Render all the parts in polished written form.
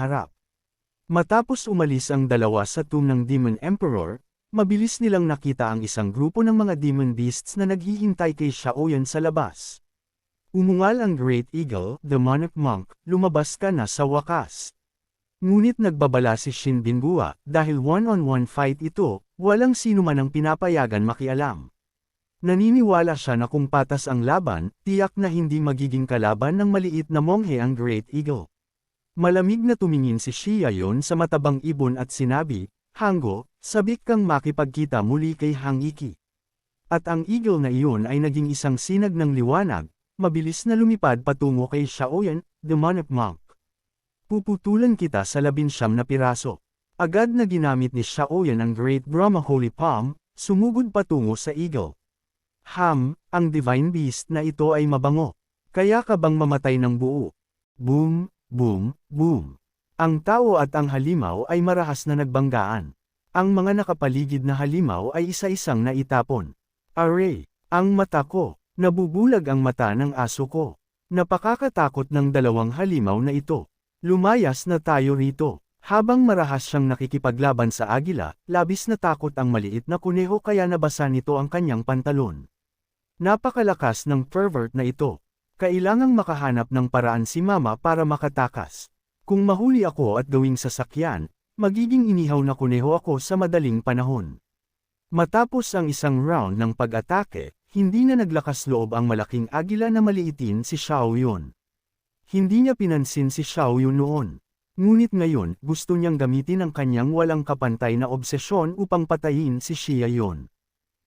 harap. Matapos umalis ang dalawa sa tomb ng Demon Emperor, mabilis nilang nakita ang isang grupo ng mga Demon Beasts na naghihintay kay Xiaoyan sa labas. Umungal ang Great Eagle, Demonic Monk, lumabas ka na sa wakas. Ngunit nagbabala si Shin Binbua, dahil one-on-one fight ito, walang sino man ang pinapayagan makialam. Naniniwala siya na kung patas ang laban, tiyak na hindi magiging kalaban ng maliit na monghe ang Great Eagle. Malamig na tumingin si Xiaoyan sa matabang ibon at sinabi, "Hanggo, sabik kang makipagkita muli kay Hang Iki." At ang eagle na iyon ay naging isang sinag ng liwanag, mabilis na lumipad patungo kay Xiaoyan, Demonic Monk. Puputulan kita sa 19 na piraso. Agad na ginamit ni Xiaoyan ang Great Brahma Holy Palm, sumugod patungo sa eagle. Ang Divine Beast na ito ay mabango. Kaya ka bang mamatay ng buo? Boom, boom, boom. Ang tao at ang halimaw ay marahas na nagbanggaan. Ang mga nakapaligid na halimaw ay isa-isang naitapon. Aray, ang mata ko, nabubulag ang mata ng aso ko. Napakakatakot ng dalawang halimaw na ito. Lumayas na tayo rito. Habang marahas siyang nakikipaglaban sa agila, labis na takot ang maliit na kuneho kaya nabasa nito ang kanyang pantalon. Napakalakas ng pervert na ito. Kailangang makahanap ng paraan si Mama para makatakas. Kung mahuli ako at gawing sasakyan, magiging inihaw na kuneho ako sa madaling panahon. Matapos ang isang round ng pag-atake, hindi na naglakas loob ang malaking agila na maliitin si Xiaoyan. Hindi niya pinansin si Xiaoyan noon. Ngunit ngayon, gusto niyang gamitin ang kanyang walang kapantay na obsesyon upang patayin si Xiaoyan.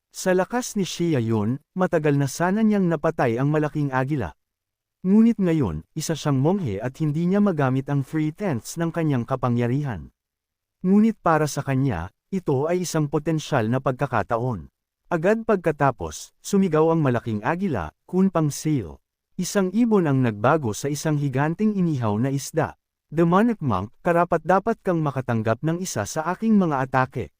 Sa lakas ni Xiaoyan, matagal na sana niyang napatay ang malaking agila. Ngunit ngayon, isa siyang monghe at hindi niya magamit ang 3/10 ng kanyang kapangyarihan. Ngunit para sa kanya, ito ay isang potensyal na pagkakataon. Agad pagkatapos, sumigaw ang malaking agila, Kunpang Seal. Isang ibon ang nagbago sa isang higanting inihaw na isda. Demonic Monk, karapat-dapat kang makatanggap ng isa sa aking mga atake.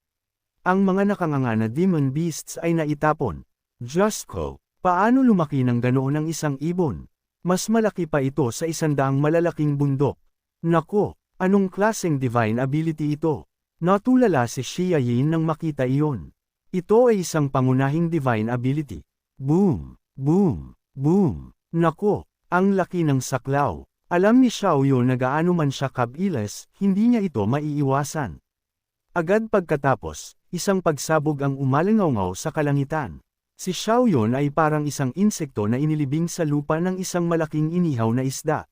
Ang mga nakanganga na Demon Beasts ay naitapon. Diyos ko, paano lumaki ng ganoon ang isang ibon? Mas malaki pa ito sa 100 malalaking bundok. Nako, anong klaseng divine ability ito? Natulala si Xiaoyan nang makita iyon. Ito ay isang pangunahing divine ability. Boom, boom, boom. Nako, ang laki ng saklaw. Alam ni Xiaoyan na gaano man siya kabiles, hindi niya ito maiiwasan. Agad pagkatapos, isang pagsabog ang umalangaw sa kalangitan. Si Xiaoyan ay parang isang insekto na inilibing sa lupa ng isang malaking inihaw na isda.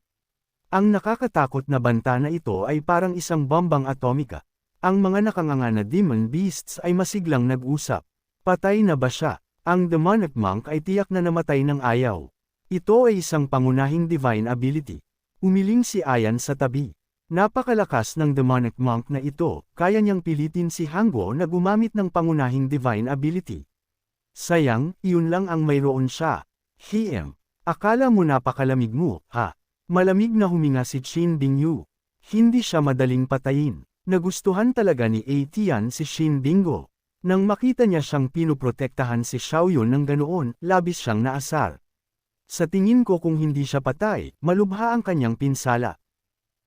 Ang nakakatakot na banta na ito ay parang isang bombang atomika. Ang mga nakanganga na Demon Beasts ay masiglang nag-usap. Patay na ba siya? Ang Demonic Monk ay tiyak na namatay ng ayaw. Ito ay isang pangunahing divine ability. Umiling si Ayan sa tabi. Napakalakas ng Demonic Monk na ito, kaya niyang pilitin si Hanggo na gumamit ng pangunahing divine ability. Sayang, iyon lang ang mayroon siya. Akala mo napakalamig mo, ha? Malamig na huminga si Qin Bingyu. Hindi siya madaling patayin. Nagustuhan talaga ni Atian si Qin Binggo. Nang makita niya siyang pinoprotektahan si Xiaoyan ng ganoon, labis siyang naasar. Sa tingin ko kung hindi siya patay, malubha ang kanyang pinsala.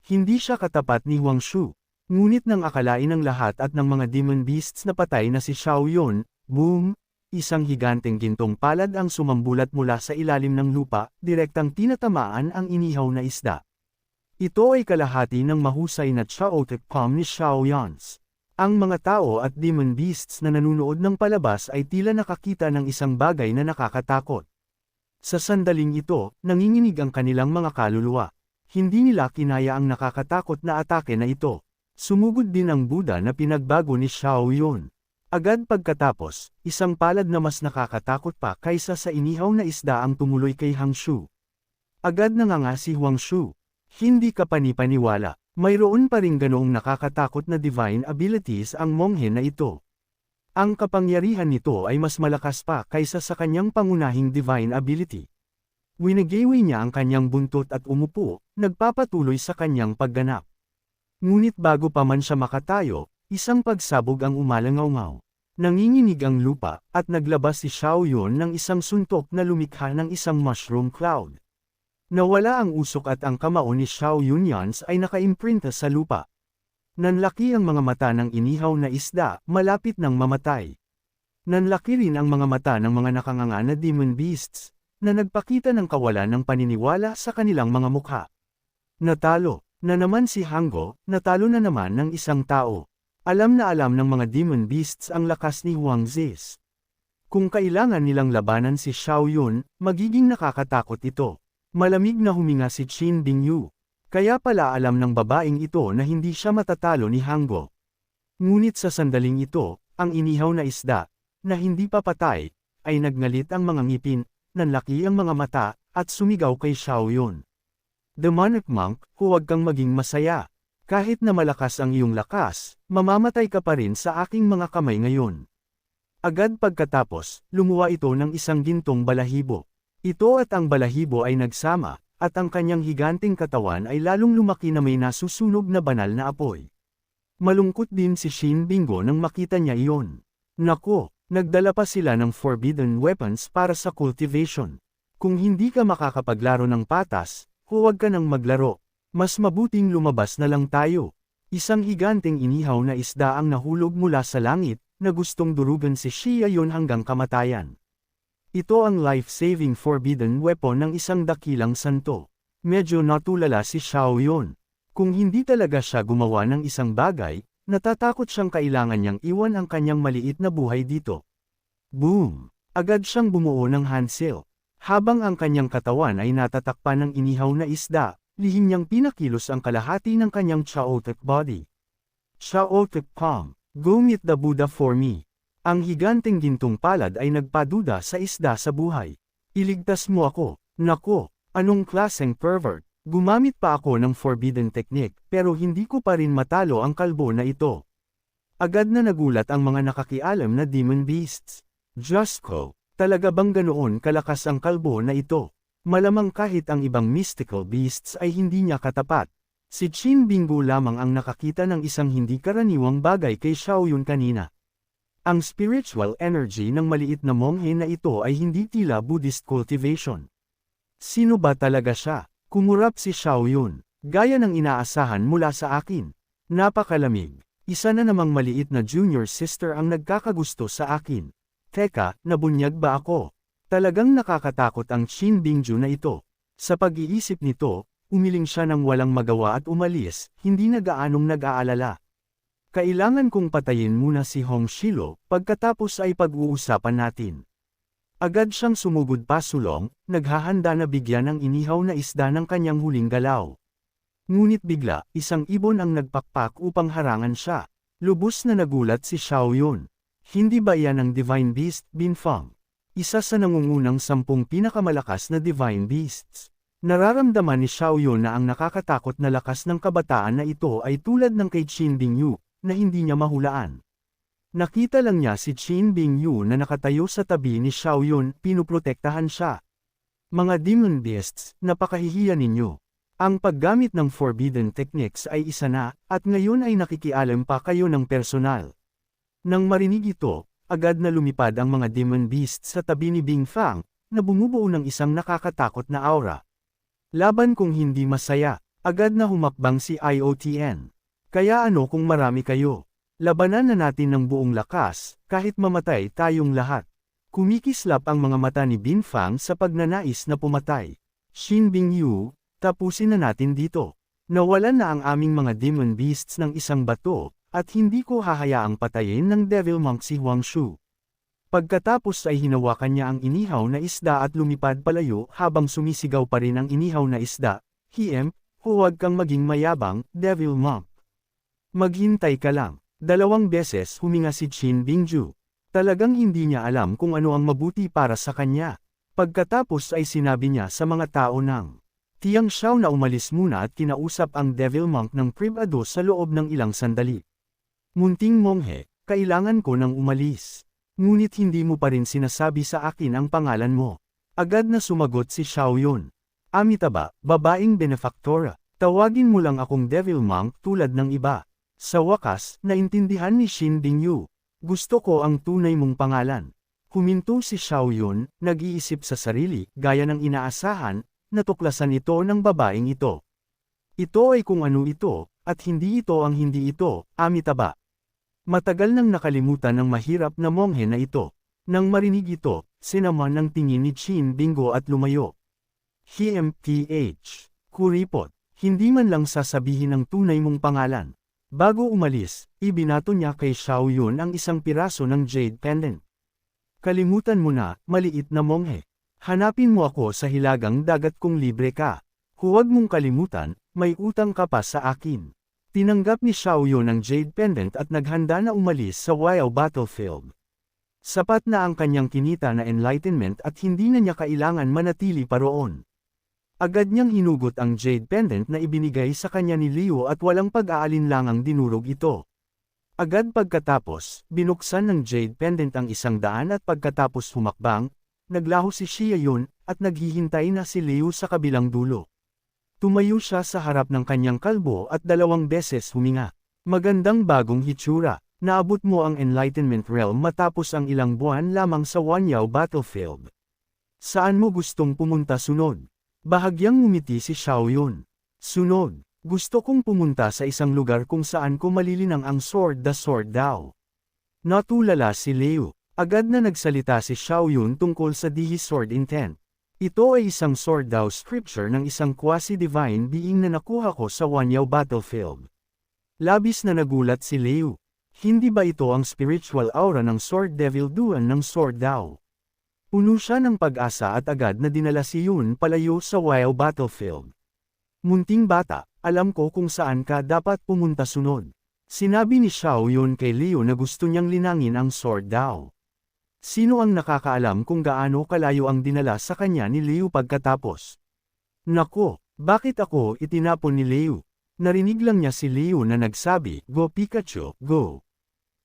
Hindi siya katapat ni Huang Shu. Ngunit nang akalain ng lahat at ng mga Demon Beasts na patay na si Xiaoyan, boom! Isang higanteng gintong palad ang sumambulat mula sa ilalim ng lupa, direktang tinatamaan ang inihaw na isda. Ito ay kalahati ng mahusay na chaotic palm ni Xiaoyan's. Ang mga tao at Demon Beasts na nanunood ng palabas ay tila nakakita ng isang bagay na nakakatakot. Sa sandaling ito, nanginginig ang kanilang mga kaluluwa. Hindi nila kinaya ang nakakatakot na atake na ito. Sumugod din ang Buddha na pinagbago ni Xiaoyan. Agad pagkatapos, isang palad na mas nakakatakot pa kaysa sa inihaw na isda ang tumuloy kay Hang Shu. Agad nanganga si Huang Shu. Hindi ka panipaniwala, mayroon pa ring ganoong nakakatakot na divine abilities ang monghe na ito. Ang kapangyarihan nito ay mas malakas pa kaysa sa kanyang pangunahing divine ability. Winigawi niya ang kanyang buntot at umupo, nagpapatuloy sa kanyang pagganap. Ngunit bago pa man siya makatayo, isang pagsabog ang umalangaw. Nanginginig ang lupa, at naglabas si Xiaoyan ng isang suntok na lumikha ng isang mushroom cloud. Nawala ang usok at ang kamao ni Xiao Yunyans ay nakaimprinta sa lupa. Nanlaki ang mga mata ng inihaw na isda, malapit ng mamatay. Nanlaki rin ang mga mata ng mga nakanganga na demon beasts, na nagpakita ng kawalan ng paniniwala sa kanilang mga mukha. Natalo na naman si Hango, natalo na naman ng isang tao. Alam na alam ng mga demon beasts ang lakas ni Huang Zis. Kung kailangan nilang labanan si Xiao Yun, magiging nakakatakot ito. Malamig na huminga si Qin Bingyu. Kaya pala alam ng babaeng ito na hindi siya matatalo ni Hango. Ngunit sa sandaling ito, ang inihaw na isda, na hindi pa patay, ay nagngalit ang mga ngipin, nanlaki ang mga mata, at sumigaw kay Xiao Yun. Demonic monk, huwag kang maging masaya. Kahit na malakas ang iyong lakas, mamamatay ka pa rin sa aking mga kamay ngayon. Agad pagkatapos, lumuwa ito ng isang gintong balahibo. Ito at ang balahibo ay nagsama, at ang kanyang higanting katawan ay lalong lumaki na may nasusunog na banal na apoy. Malungkot din si Shin Bingo nang makita niya iyon. Nako, nagdala pa sila ng forbidden weapons para sa cultivation. Kung hindi ka makakapaglaro ng patas, huwag ka nang maglaro. Mas mabuting lumabas na lang tayo. Isang higanting inihaw na isda ang nahulog mula sa langit, na gustong durugan si Xia Yun hanggang kamatayan. Ito ang life-saving forbidden weapon ng isang dakilang santo. Medyo natulala si Xiao Yun. Kung hindi talaga siya gumawa ng isang bagay, natatakot siyang kailangan niyang iwan ang kanyang maliit na buhay dito. Boom! Agad siyang bumuo ng handsail. Habang ang kanyang katawan ay natatakpan ng inihaw na isda, lihim niyang pinakilos ang kalahati ng kanyang chaotic body. Chaotic palm, go meet the Buddha for me. Ang higanting gintong palad ay nagpaduda sa isda sa buhay. Iligtas mo ako. Nako, anong klaseng pervert? Gumamit pa ako ng forbidden technique, pero hindi ko pa rin matalo ang kalbo na ito. Agad na nagulat ang mga nakakialam na demon beasts. Jusko, talaga bang ganoon kalakas ang kalbo na ito? Malamang kahit ang ibang mystical beasts ay hindi niya katapat. Si Qin Binggu lamang ang nakakita ng isang hindi karaniwang bagay kay Xiao Yun kanina. Ang spiritual energy ng maliit na monghe na ito ay hindi tila Buddhist cultivation. Sino ba talaga siya? Kumurap si Xiao Yun. Gaya ng inaasahan mula sa akin. Napakalamig. Isa na namang maliit na junior sister ang nagkakagusto sa akin. Teka, nabunyag ba ako? Talagang nakakatakot ang Qin Bingju na ito. Sa pag-iisip nito, umiling siya ng walang magawa at umalis, hindi na gaanong nag-aalala. Kailangan kong patayin muna si Hong Shilo, pagkatapos ay pag-uusapan natin. Agad siyang sumugod pasulong, naghahanda na bigyan ng inihaw na isda ng kanyang huling galaw. Ngunit bigla, isang ibon ang nagpakpak upang harangan siya. Lubos na nagulat si Xiao Yun. Hindi ba iyan ang Divine Beast, Bin Fang? Isa sa nangungunang 10 pinakamalakas na Divine Beasts. Nararamdaman ni Xiao Yun na ang nakakatakot na lakas ng kabataan na ito ay tulad ng kay Qin Bingyu, na hindi niya mahulaan. Nakita lang niya si Qin Bingyu na nakatayo sa tabi ni Xiao Yun, pinuprotektahan siya. Mga demon beasts, napakahihiya ninyo. Ang paggamit ng forbidden techniques ay isa na, at ngayon ay nakikialam pa kayo ng personal. Nang marinig ito, agad na lumipad ang mga demon beasts sa tabi ni Bing Fang, na bumubuo ng isang nakakatakot na aura. Laban kung hindi masaya, agad na humakbang si IOTN. Kaya ano kung marami kayo? Labanan na natin ng buong lakas, kahit mamatay tayong lahat. Kumikislap ang mga mata ni Bin Fang sa pagnanais na pumatay. Qin Bingyu, tapusin na natin dito. Nawalan na ang aming mga demon beasts ng isang bato, at hindi ko hahayaang patayin ng devil monk si Huang Shu. Pagkatapos ay hinawakan niya ang inihaw na isda at lumipad palayo habang sumisigaw pa rin ang inihaw na isda. Hiem, huwag kang maging mayabang, devil monk. Maghintay ka lang. 2 beses huminga si Qin Bingju. Talagang hindi niya alam kung ano ang mabuti para sa kanya. Pagkatapos ay sinabi niya sa mga tao ng Tiang Xiao na umalis muna at kinausap ang devil monk ng privado sa loob ng ilang sandali. Munting monghe, kailangan ko nang umalis. Ngunit hindi mo pa rin sinasabi sa akin ang pangalan mo. Agad na sumagot si Xiao Yun. Amitabha, babaeng benefactora, tawagin mo lang akong devil monk tulad ng iba. Sa wakas, naintindihan ni Qin Bingyu. Gusto ko ang tunay mong pangalan. Huminto si Xiao Yun, nag-iisip sa sarili, gaya ng inaasahan, natuklasan ito ng babaeng ito. Ito ay kung ano ito, at hindi ito ang hindi ito, Amitabha. Matagal nang nakalimutan ng mahirap na monghe na ito. Nang marinig ito, sinaman ng tingin ni Chin Bingo at lumayo. HMTH. Kuripot. Hindi man lang sasabihin ang tunay mong pangalan. Bago umalis, ibinato niya kay Xiao Yun ang isang piraso ng jade pendant. Kalimutan mo na, maliit na monghe. Hanapin mo ako sa hilagang dagat kung libre ka. Huwag mong kalimutan, may utang ka pa sa akin. Tinanggap ni Xiao Yun ang jade pendant at naghanda na umalis sa Wayao battlefield. Sapat na ang kanyang kinita na enlightenment at hindi na niya kailangan manatili pa roon. Agad niyang hinugot ang jade pendant na ibinigay sa kanya ni Liu at walang pag-aalinlangang dinurog ito. Agad pagkatapos, binuksan ng jade pendant ang 100 at pagkatapos humakbang, naglaho si Xia Yun at naghihintay na si Liu sa kabilang dulo. Tumayo siya sa harap ng kanyang kalbo at 2 beses huminga. Magandang bagong hitsura, naabot mo ang Enlightenment Realm matapos ang ilang buwan lamang sa Wanyao battlefield. Saan mo gustong pumunta sunod? Bahagyang ngumiti si Xiao Yun. Sunod, gusto kong pumunta sa isang lugar kung saan ko malilinang ang sword daw. Natulala si Liu. Agad na nagsalita si Xiao Yun tungkol sa Dihi Sword Intent. Ito ay isang sword daw scripture ng isang quasi-divine being na nakuha ko sa Wanyao battlefield. Labis na nagulat si Liu. Hindi ba ito ang spiritual aura ng sword devil duan ng sword daw? Puno siya ng pag-asa at agad na dinala si Yun palayo sa Wayao battlefield. Munting bata, alam ko kung saan ka dapat pumunta sunod. Sinabi ni Xiao Yun kay Liu na gusto niyang linangin ang sword daw. Sino ang nakakaalam kung gaano kalayo ang dinala sa kanya ni Liu pagkatapos? Nako, bakit ako itinapon ni Liu? Narinig lang niya si Liu na nagsabi, "Go Pikachu, go."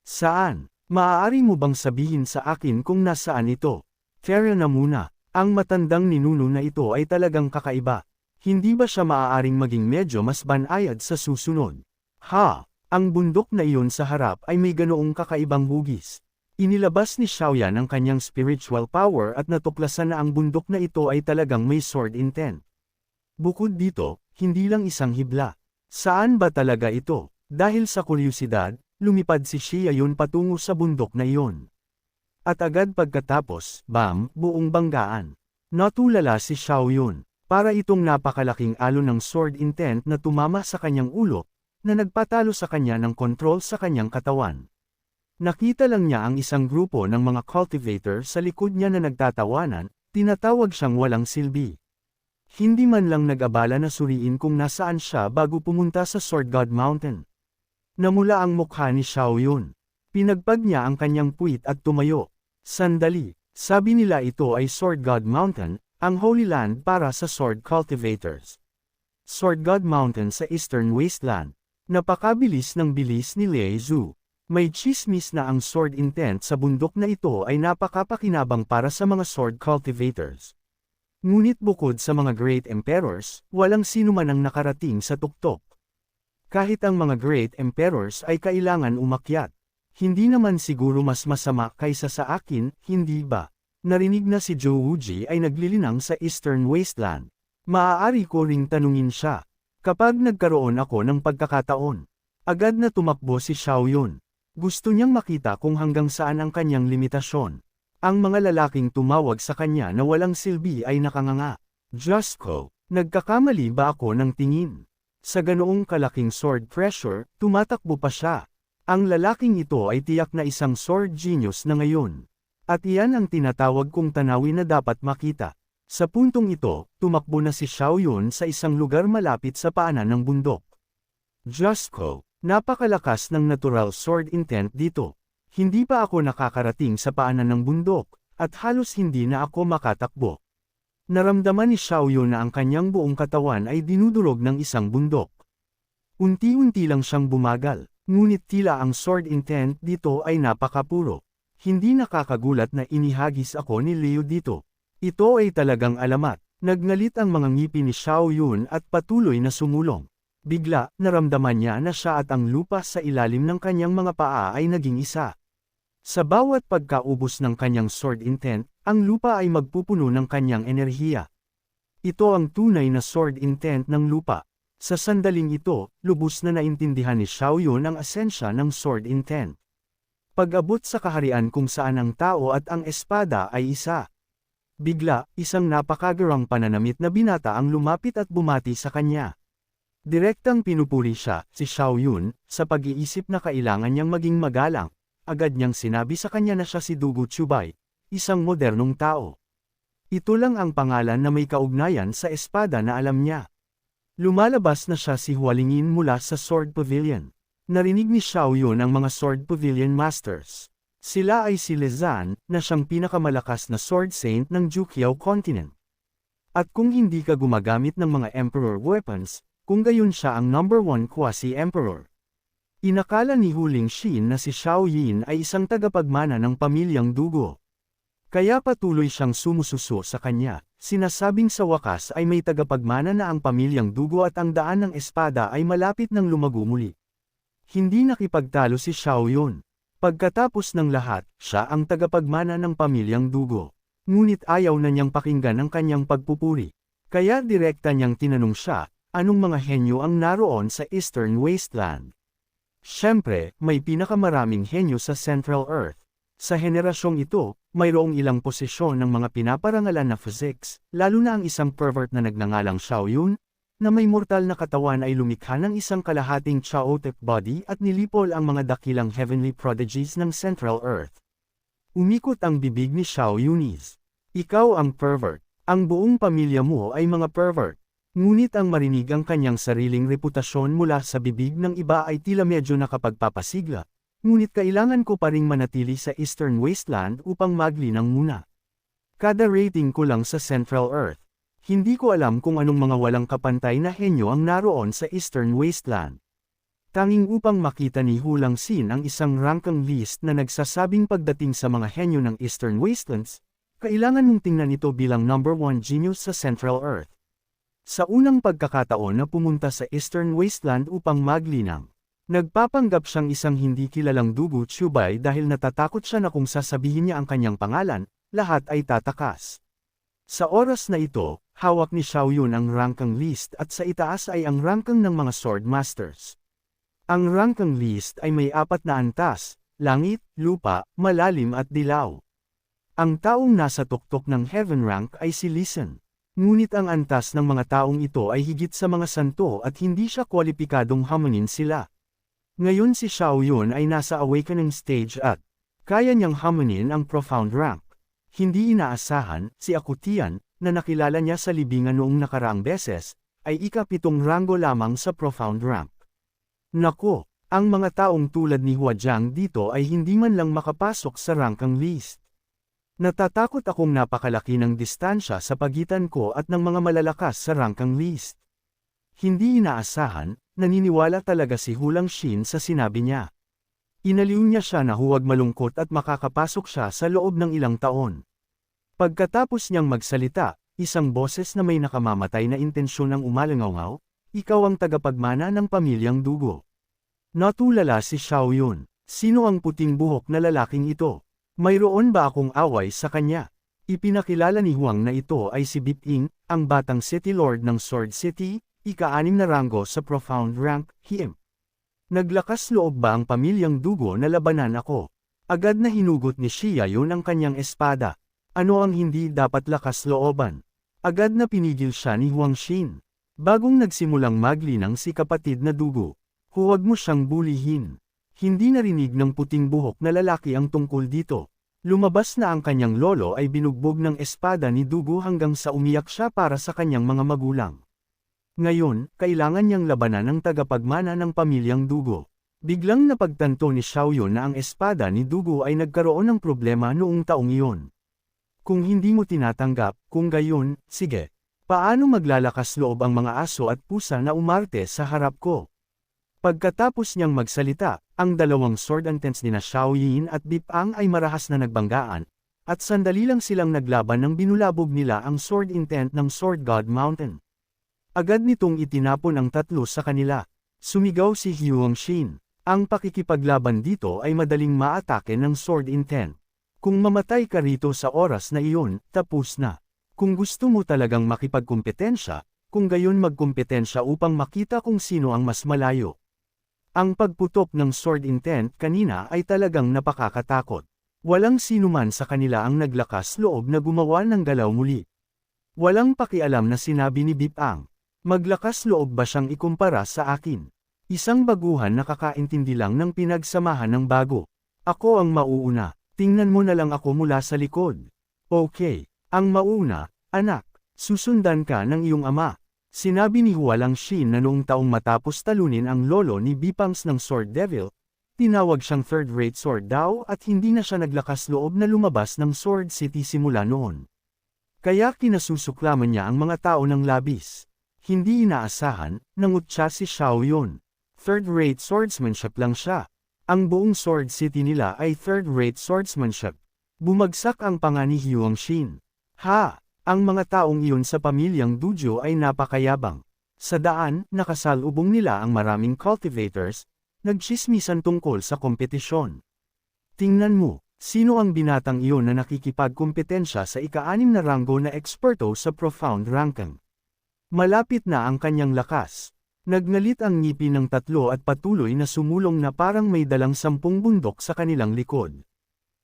Saan? Maaari mo bang sabihin sa akin kung nasaan ito? Tara na muna, ang matandang ninuno na ito ay talagang kakaiba. Hindi ba siya maaaring maging medyo mas banayad sa susunod? Ha, ang bundok na iyon sa harap ay may ganoong kakaibang hugis. Inilabas ni Xiaoyan ang kanyang spiritual power at natuklasan na ang bundok na ito ay talagang may sword intent. Bukod dito, hindi lang isang hibla. Saan ba talaga ito? Dahil sa kuryosidad, lumipad si Xia Yun patungo sa bundok na iyon. At agad pagkatapos, bam, buong banggaan. Natulala si Xiao Yun, para itong napakalaking alon ng sword intent na tumama sa kanyang ulo, na nagpatalo sa kanya ng kontrol sa kanyang katawan. Nakita lang niya ang isang grupo ng mga cultivator sa likod niya na nagtatawanan, tinatawag siyang walang silbi. Hindi man lang nag-abala na suriin kung nasaan siya bago pumunta sa Sword God Mountain. Namula ang mukha ni Xiao Yun. Pinagpag niya ang kanyang puwit at tumayo. Sandali, sabi nila ito ay Sword God Mountain, ang Holy Land para sa sword cultivators. Sword God Mountain sa Eastern Wasteland. Napakabilis ng bilis ni Lei Zhu. May chismis na ang sword intent sa bundok na ito ay napakapakinabang para sa mga sword cultivators. Ngunit bukod sa mga Great Emperors, walang sinuman ang nakarating sa tuktok. Kahit ang mga Great Emperors ay kailangan umakyat. Hindi naman siguro mas masama kaysa sa akin, hindi ba? Narinig na si Zhou Wuji ay naglilinang sa Eastern Wasteland. Maaari ko ring tanungin siya. Kapag nagkaroon ako ng pagkakataon, agad na tumakbo si Xiao Yun. Gusto niyang makita kung hanggang saan ang kanyang limitasyon. Ang mga lalaking tumawag sa kanya na walang silbi ay nakanganga. Diyos ko, nagkakamali ba ako ng tingin? Sa ganoong kalaking sword pressure, tumatakbo pa siya. Ang lalaking ito ay tiyak na isang sword genius na ngayon. At iyan ang tinatawag kong tanawin na dapat makita. Sa puntong ito, tumakbo na si Xiao Yun sa isang lugar malapit sa paanan ng bundok. Diyos ko, napakalakas ng natural sword intent dito. Hindi pa ako nakakarating sa paanan ng bundok, at halos hindi na ako makatakbo. Naramdaman ni Xiao Yun na ang kanyang buong katawan ay dinudurog ng isang bundok. Unti-unti lang siyang bumagal. Ngunit tila ang sword intent dito ay napakapuro. Hindi nakakagulat na inihagis ako ni Liu dito. Ito ay talagang alamat. Nagngalit ang mga ngipin ni Xiao Yun at patuloy na sumulong. Bigla, naramdaman niya na siya at ang lupa sa ilalim ng kanyang mga paa ay naging isa. Sa bawat pagkaubos ng kanyang sword intent, ang lupa ay magpupuno ng kanyang enerhiya. Ito ang tunay na sword intent ng lupa. Sa sandaling ito, lubos na naintindihan ni Xiaoyun ang asensya ng sword intent. Pag-abot sa kaharian kung saan ang tao at ang espada ay isa. Bigla, isang napakagarang pananamit na binata ang lumapit at bumati sa kanya. Direktang pinupuri siya, si Xiaoyun, sa pag-iisip na kailangan niyang maging magalang. Agad niyang sinabi sa kanya na siya si Dugu Chubay, isang modernong tao. Ito lang ang pangalan na may kaugnayan sa espada na alam niya. Lumalabas na siya si Hualingin mula sa Sword Pavilion. Narinig ni Xiaoyun ang mga Sword Pavilion Masters. Sila ay si Lezan, na siyang pinakamalakas na Sword Saint ng Juqiao Continent. At kung hindi ka gumagamit ng mga Emperor weapons, kung gayon siya ang number 1 Quasi-Emperor. Inakala ni Hu Lingxin na si Xiaoyin ay isang tagapagmana ng pamilyang Dugo. Kaya patuloy siyang sumususo sa kanya, sinasabing sa wakas ay may tagapagmana na ang pamilyang Dugo at ang daan ng espada ay malapit ng lumago muli. Hindi nakipagtalo si Xiaoyun. Pagkatapos ng lahat, siya ang tagapagmana ng pamilyang Dugo. Ngunit ayaw na niyang pakinggan ang kanyang pagpupuri. Kaya direkta niyang tinanong siya, anong mga henyo ang naroon sa Eastern Wasteland? Siyempre, may pinakamaraming henyo sa Central Earth. Sa henerasyong ito, mayroong ilang posisyon ng mga pinaparangalan na physics, lalo na ang isang pervert na nagngangalang Xiaoyun, na may mortal na katawan ay lumikha ng isang kalahating chaotic body at nilipol ang mga dakilang heavenly prodigies ng Central Earth. Umikot ang bibig ni Xiaoyunis. Ikaw ang pervert. Ang buong pamilya mo ay mga pervert. Ngunit ang marinig ang kanyang sariling reputasyon mula sa bibig ng iba ay tila medyo nakapagpapasigla. Ngunit kailangan ko pa ring manatili sa Eastern Wasteland upang maglinang muna. Kada rating ko lang sa Central Earth. Hindi ko alam kung anong mga walang kapantay na henyo ang naroon sa Eastern Wasteland. Tanging upang makita ni Hu Lingxin ang isang rankang list na nagsasabing pagdating sa mga henyo ng Eastern Wastelands, kailangan mong tingnan ito bilang number 1 genius sa Central Earth. Sa unang pagkakataon na pumunta sa Eastern Wasteland upang maglinang, nagpapanggap siyang isang hindi kilalang Dugu Chubay dahil natatakot siya na kung sasabihin niya ang kanyang pangalan, lahat ay tatakas. Sa oras na ito, hawak ni Xiaoyun ang rankang list at sa itaas ay ang rankang ng mga Sword Masters. Ang rankang list ay may 4 na antas, langit, lupa, malalim at dilaw. Ang taong nasa tuktok ng Heaven rank ay si Listen. Ngunit ang antas ng mga taong ito ay higit sa mga santo at hindi siya kwalipikadong hamunin sila. Ngayon si Xiaoyun ay nasa awakening stage at kaya niyang hamunin ang profound rank. Hindi inaasahan, si Akutian, na nakilala niya sa libingan noong nakaraang beses, ay ika-7 ranggo lamang sa profound rank. Nako, ang mga taong tulad ni Huajiang dito ay hindi man lang makapasok sa rankang list. Natatakot akong napakalaki ng distansya sa pagitan ko at ng mga malalakas sa rankang list. Hindi inaasahan, naniniwala talaga si Hu Lingxin sa sinabi niya. Inaliw niya siya na huwag malungkot at makakapasok siya sa loob ng ilang taon. Pagkatapos niyang magsalita, isang boses na may nakamamatay na intensyon ang umalangaw, ikaw ang tagapagmana ng pamilyang Dugo. Natulala si Xiaoyun, sino ang puting buhok na lalaking ito? Mayroon ba akong away sa kanya? Ipinakilala ni Huang na ito ay si Biping, ang batang City Lord ng Sword City, ika-6 na ranggo sa profound rank, Him. Naglakas loob ba ang pamilyang Dugo na labanan ako? Agad na hinugot ni Xiaoyun ang kanyang espada. Ano ang hindi dapat lakas looban? Agad na pinigil siya ni Huang Xin. Bagong nagsimulang maglinang si kapatid na Dugo. Huwag mo siyang bulihin. Hindi narinig ng puting buhok na lalaki ang tungkol dito. Lumabas na ang kanyang lolo ay binugbog ng espada ni Dugo hanggang sa umiyak siya para sa kanyang mga magulang. Ngayon, kailangan niyang labanan ang tagapagmana ng pamilyang Dugo. Biglang napagtanto ni Xiaoyun na ang espada ni Dugo ay nagkaroon ng problema noong taong iyon. Kung hindi mo tinatanggap, kung gayon, sige. Paano maglalakas loob ang mga aso at pusa na umarte sa harap ko? Pagkatapos niyang magsalita, ang dalawang sword intents nina Xiaoyin at Bipang ay marahas na nagbanggaan, at sandali lang silang naglaban nang binulabog nila ang sword intent ng Sword God Mountain. Agad nitong itinapon ang tatlo sa kanila. Sumigaw si Huang Xin. Ang pakikipaglaban dito ay madaling maatake ng sword intent. Kung mamatay ka rito sa oras na iyon, tapos na. Kung gusto mo talagang makipagkumpetensya, kung gayon magkumpetensya upang makita kung sino ang mas malayo. Ang pagputok ng sword intent kanina ay talagang napakakatakot. Walang sinuman sa kanila ang naglakas loob na gumawa ng galaw muli. Walang pakialam na sinabi ni Bipang. Maglakas loob ba siyang ikumpara sa akin? Isang baguhan na kakaintindi lang ng pinagsamahan ng bago. Ako ang mauuna, tingnan mo na lang ako mula sa likod. Okay, ang mauna, anak, susundan ka ng iyong ama. Sinabi ni Hualang Shin na noong taong matapos talunin ang lolo ni Bipangs ng Sword Devil, tinawag siyang third-rate sword daw at hindi na siya naglakas loob na lumabas ng Sword City simula noon. Kaya kinasusuklaman niya ang mga tao ng labis. Hindi inaasahan, nangutya si Xiao Yun. Third-rate swordsmanship lang siya. Ang buong Sword City nila ay third-rate swordsmanship. Bumagsak ang panga ni Huang Xin. Ha! Ang mga taong iyon sa pamilyang Dujo ay napakayabang. Sa daan, nakasalubong nila ang maraming cultivators, nagtsismisan tungkol sa kompetisyon. Tingnan mo, sino ang binatang iyon na nakikipagkompetensya sa ika-6 na ranggo na eksperto sa profound ranking? Malapit na ang kanyang lakas. Nagngalit ang ngipin ng tatlo at patuloy na sumulong na parang may dalang 10 bundok sa kanilang likod.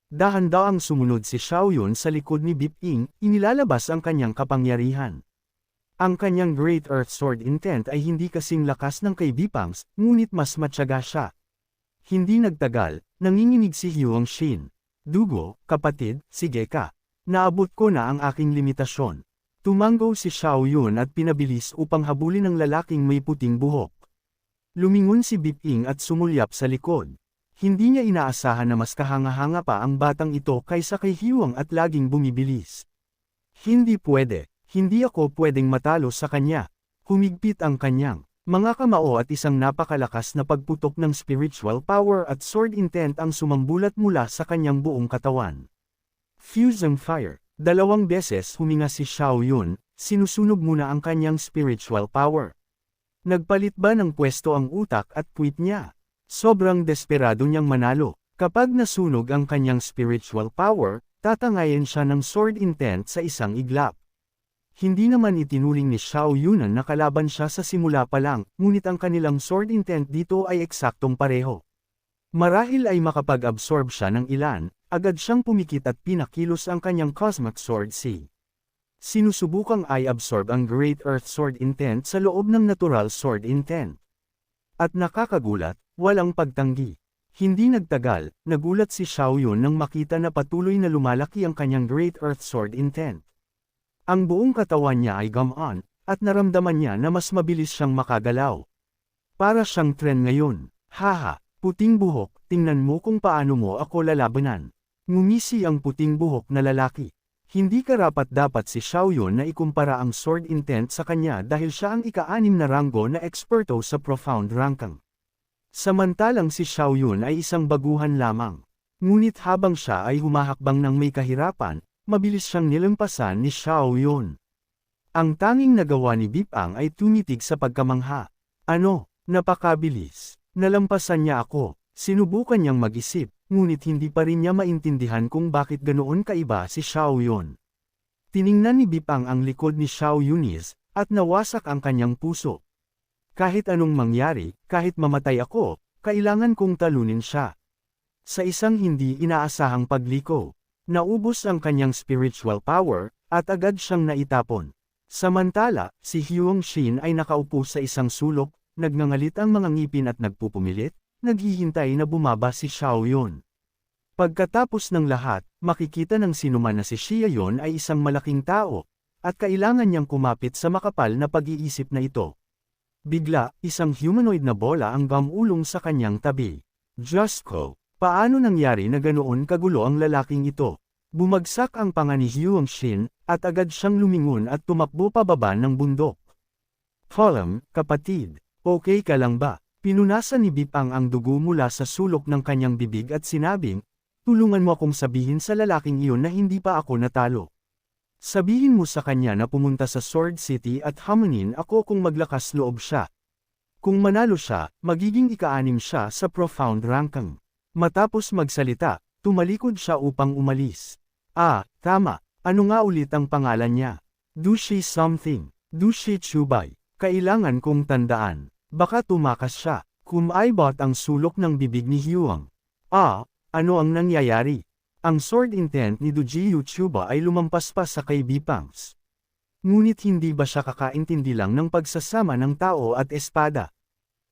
Dahan-daang sumunod si Xiao Yun sa likod ni Biping, inilalabas ang kanyang kapangyarihan. Ang kanyang Great Earth Sword Intent ay hindi kasing lakas ng kay Bipangs, ngunit mas matyaga siya. Hindi nagtagal, nanginginig si Huang Xin. Dugo, kapatid, sige ka. Naabot ko na ang aking limitasyon. Tumango si Xiao Yun at pinabilis upang habulin ang lalaking may puting buhok. Lumingon si Biping at sumulyap sa likod. Hindi niya inaasahan na mas kahanga-hanga pa ang batang ito kaysa kay Huang at laging bumibilis. Hindi pwede, hindi ako pwedeng matalo sa kanya. Humigpit ang kanyang mga kamao at isang napakalakas na pagputok ng spiritual power at sword intent ang sumambulat mula sa kanyang buong katawan. Fusing fire, 2 beses huminga si Xiao Yun, sinusunog muna ang kanyang spiritual power. Nagpalit ba ng pwesto ang utak at puwit niya? Sobrang desperado niyang manalo. Kapag nasunog ang kanyang spiritual power, tatangayin siya ng sword intent sa isang iglap. Hindi naman itinuring ni Xiao Yunan na kalaban siya sa simula pa lang, ngunit ang kanilang sword intent dito ay eksaktong pareho. Marahil ay makapag-absorb siya ng ilan, agad siyang pumikit at pinakilos ang kanyang Cosmic Sword C. Sinusubukang i-absorb ang Great Earth Sword Intent sa loob ng Natural Sword Intent. At nakakagulat, walang pagtanggi. Hindi nagtagal, nagulat si Xiao Yun nang makita na patuloy na lumalaki ang kanyang Great Earth Sword Intent. Ang buong katawan niya ay gumaan, at naramdaman niya na mas mabilis siyang makagalaw. Para siyang tren ngayon. Haha, puting buhok, tingnan mo kung paano mo ako lalabanan. Ngumisi ang puting buhok na lalaki. Hindi karapat-dapat si Xiao Yun na ikumpara ang sword intent sa kanya dahil siya ang ika-6 na ranggo na eksperto sa profound ranking. Samantalang si Xiao Yun ay isang baguhan lamang. Ngunit habang siya ay humahakbang ng may kahirapan, mabilis siyang nilampasan ni Xiao Yun. Ang tanging nagawa ni Bipang ay tumitig sa pagkamangha. Ano, napakabilis. Nalampasan niya ako. Sinubukan niyang mag-isip, ngunit hindi pa rin niya maintindihan kung bakit ganoon kaiba si Xiao Yun. Tiningnan ni Bipang ang likod ni Xiao Yunis, at nawasak ang kanyang puso. Kahit anong mangyari, kahit mamatay ako, kailangan kong talunin siya. Sa isang hindi inaasahang pagliko, naubos ang kanyang spiritual power, at agad siyang naitapon. Samantala, si Huang Xin ay nakaupo sa isang sulok, nagngangalit ang mga ngipin at nagpupumilit, naghihintay na bumaba si Xiao Yun. Pagkatapos ng lahat, makikita ng sinuman na si Xiao Yun ay isang malaking tao, at kailangan niyang kumapit sa makapal na pag-iisip na ito. Bigla, isang humanoid na bola ang gamulong sa kanyang tabi. Diyos ko, paano nangyari na ganoon kagulo ang lalaking ito? Bumagsak ang panga ni Huang Xin, at agad siyang lumingon at tumakbo pababa ng bundok. Falem, kapatid, okay ka lang ba? Pinunasan ni Bipang ang dugo mula sa sulok ng kanyang bibig at sinabing, tulungan mo akong sabihin sa lalaking iyon na hindi pa ako natalo. Sabihin mo sa kanya na pumunta sa Sword City at hamunin ako kung maglakas loob siya. Kung manalo siya, magiging ika-6 siya sa profound ranking. Matapos magsalita, tumalikod siya upang umalis. Ah, tama, Ano nga ulit ang pangalan niya? Dushi something. Dushi Chubay. Kailangan kong tandaan. Baka tumakas siya. Kumaibot ang sulok ng bibig ni Hyuang. Ano ang nangyayari? Ang sword intent ni Dujiu Chuba ay lumampas pa sa kay Bipangs. Ngunit hindi ba siya kakaintindi lang ng pagsasama ng tao at espada?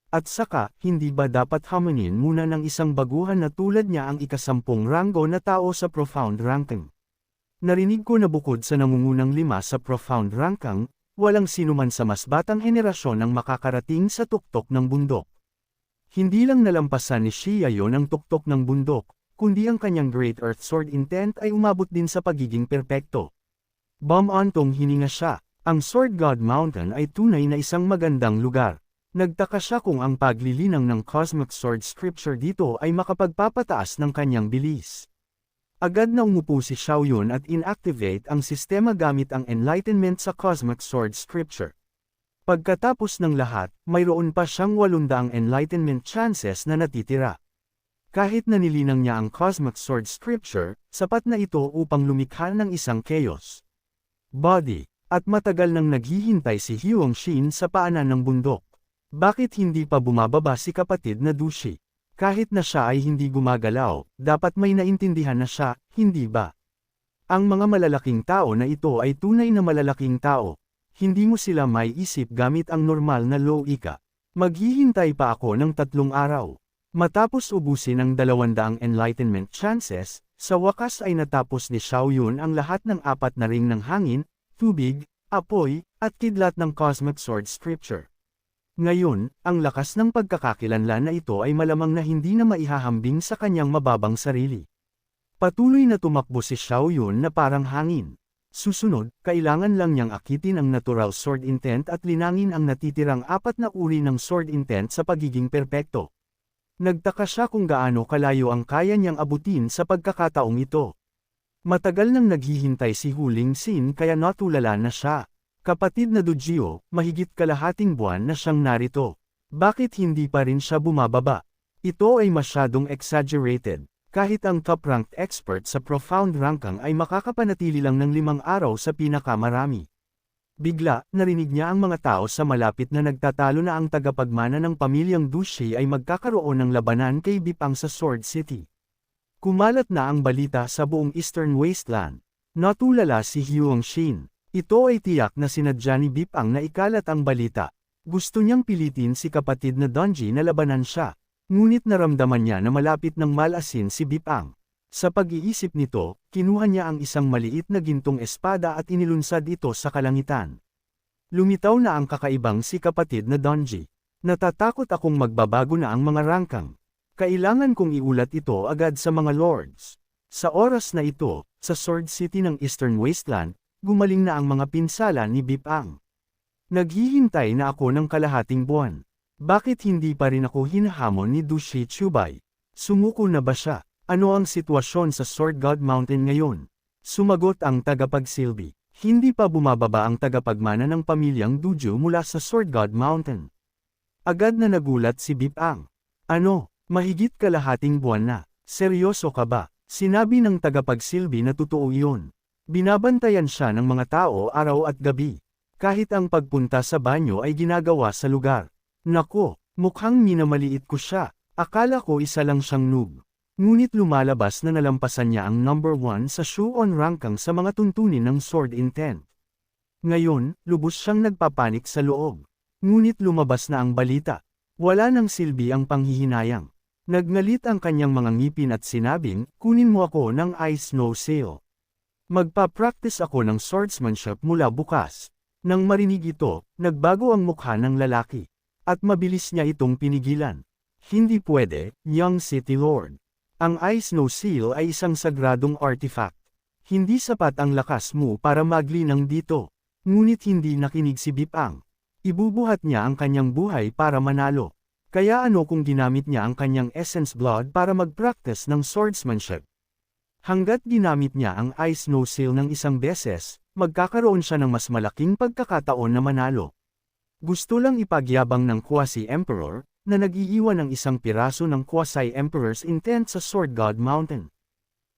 At saka, hindi ba dapat hamanin muna ng isang baguhan na tulad niya ang ikasampung ranggo na tao sa profound ranking? Narinig ko na bukod sa nangungunang 5 sa profound ranking, walang sinuman sa mas batang henerasyon ang makakarating sa tuktok ng bundok. Hindi lang nalampasan ni Shiayo ang tuktok ng bundok, kundi ang kanyang Great Earth Sword intent ay umabot din sa pagiging perpekto. Bumantong hininga siya, ang Sword God Mountain ay tunay na isang magandang lugar. Nagtaka siya kung ang paglilinang ng Cosmic Sword Scripture dito ay makapagpapataas ng kanyang bilis. Agad na umupo si Xiaoyun at inactivate ang sistema gamit ang Enlightenment sa Cosmic Sword Scripture. Pagkatapos ng lahat, mayroon pa siyang 800 Enlightenment chances na natitira. Kahit na nilinang niya ang Cosmic Sword Scripture, sapat na ito upang lumikha ng isang chaos body, at matagal nang naghihintay si Hyuang Shin sa paanan ng bundok. Bakit hindi pa bumababa si kapatid na Dushi? Kahit na siya ay hindi gumagalaw, dapat may naintindihan na siya, hindi ba? Ang mga malalaking tao na ito ay tunay na malalaking tao. Hindi mo sila may isip gamit ang normal na loika. Maghihintay pa ako ng 3 araw. Matapos ubusin ang 200 enlightenment chances, sa wakas ay natapos ni Xiaoyun ang lahat ng 4 na ring ng hangin, tubig, apoy, at kidlat ng Cosmic Sword Scripture. Ngayon, ang lakas ng pagkakakilanlan na ito ay malamang na hindi na maihahambing sa kanyang mababang sarili. Patuloy na tumakbo si Xiaoyun na parang hangin. Susunod, kailangan lang niyang akitin ang natural sword intent at linangin ang natitirang 4 na uri ng sword intent sa pagiging perpekto. Nagtaka siya kung gaano kalayo ang kaya niyang abutin sa pagkakataong ito. Matagal nang naghihintay si Huling Sin kaya natulala na siya. Kapatid na Dujio, mahigit kalahating buwan na siyang narito. Bakit hindi pa rin siya bumababa? Ito ay masyadong exaggerated. Kahit ang top-ranked expert sa profound ranking ay makakapanatili lang ng 5 araw sa pinakamarami. Bigla, narinig niya ang mga tao sa malapit na nagtatalo na ang tagapagmana ng pamilyang Dushi ay magkakaroon ng labanan kay Bipang sa Sword City. Kumalat na ang balita sa buong Eastern Wasteland. Natulala si Hyuang Shin. Ito ay tiyak na sinadya ni Bipang na ikalat ang balita. Gusto niyang pilitin si kapatid na Donji na labanan siya. Ngunit naramdaman niya na malapit ng malasin si Bipang. Sa pag-iisip nito, kinuha niya ang isang maliit na gintong espada at inilunsad ito sa kalangitan. Lumitaw na ang kakaibang si kapatid na Donji. Natatakot akong magbabago na ang mga rangkang. Kailangan kong iulat ito agad sa mga lords. Sa oras na ito, sa Sword City ng Eastern Wasteland, gumaling na ang mga pinsala ni Bipang. Naghihintay na ako ng kalahating buwan. Bakit hindi pa rin ako hinahamon ni Dushi Chubay? Sumuko na ba siya? Ano ang sitwasyon sa Sword God Mountain ngayon? Sumagot ang tagapagsilbi. Hindi pa bumababa ang tagapagmana ng pamilyang Duju mula sa Sword God Mountain. Agad na nagulat si Bipang. Ano, mahigit kalahating buwan na? Seryoso ka ba? Sinabi ng tagapagsilbi na totoo iyon. Binabantayan siya ng mga tao araw at gabi. Kahit ang pagpunta sa banyo ay ginagawa sa lugar. Nako, mukhang minamaliit ko siya. Akala ko isa lang siyang noob. Ngunit lumalabas na nalampasan niya ang number 1 sa Shuon ranking sa mga tuntunin ng sword intent. Ngayon, lubos siyang nagpapanik sa loob. Ngunit lumabas na ang balita. Wala nang silbi ang panghihinayang. Nagngalit ang kanyang mga ngipin at sinabing, kunin mo ako ng ice snow sail. Magpa-practice ako ng swordsmanship mula bukas. Nang marinig ito, nagbago ang mukha ng lalaki. At mabilis niya itong pinigilan. Hindi pwede, young city lord. Ang ice snow seal ay isang sagradong artifact. Hindi sapat ang lakas mo para maglinang dito. Ngunit hindi nakinig si Bipang. Ibubuhat niya ang kanyang buhay para manalo. Kaya ano kung ginamit niya ang kanyang essence blood para mag-practice ng swordsmanship? Hanggat ginamit niya ang ice snow seal ng isang beses, magkakaroon siya ng mas malaking pagkakataon na manalo. Gusto lang ipagyabang ng Quasi-Emperor, na nag-iiwan ng isang piraso ng Quasi-Emperor's intent sa Sword God Mountain.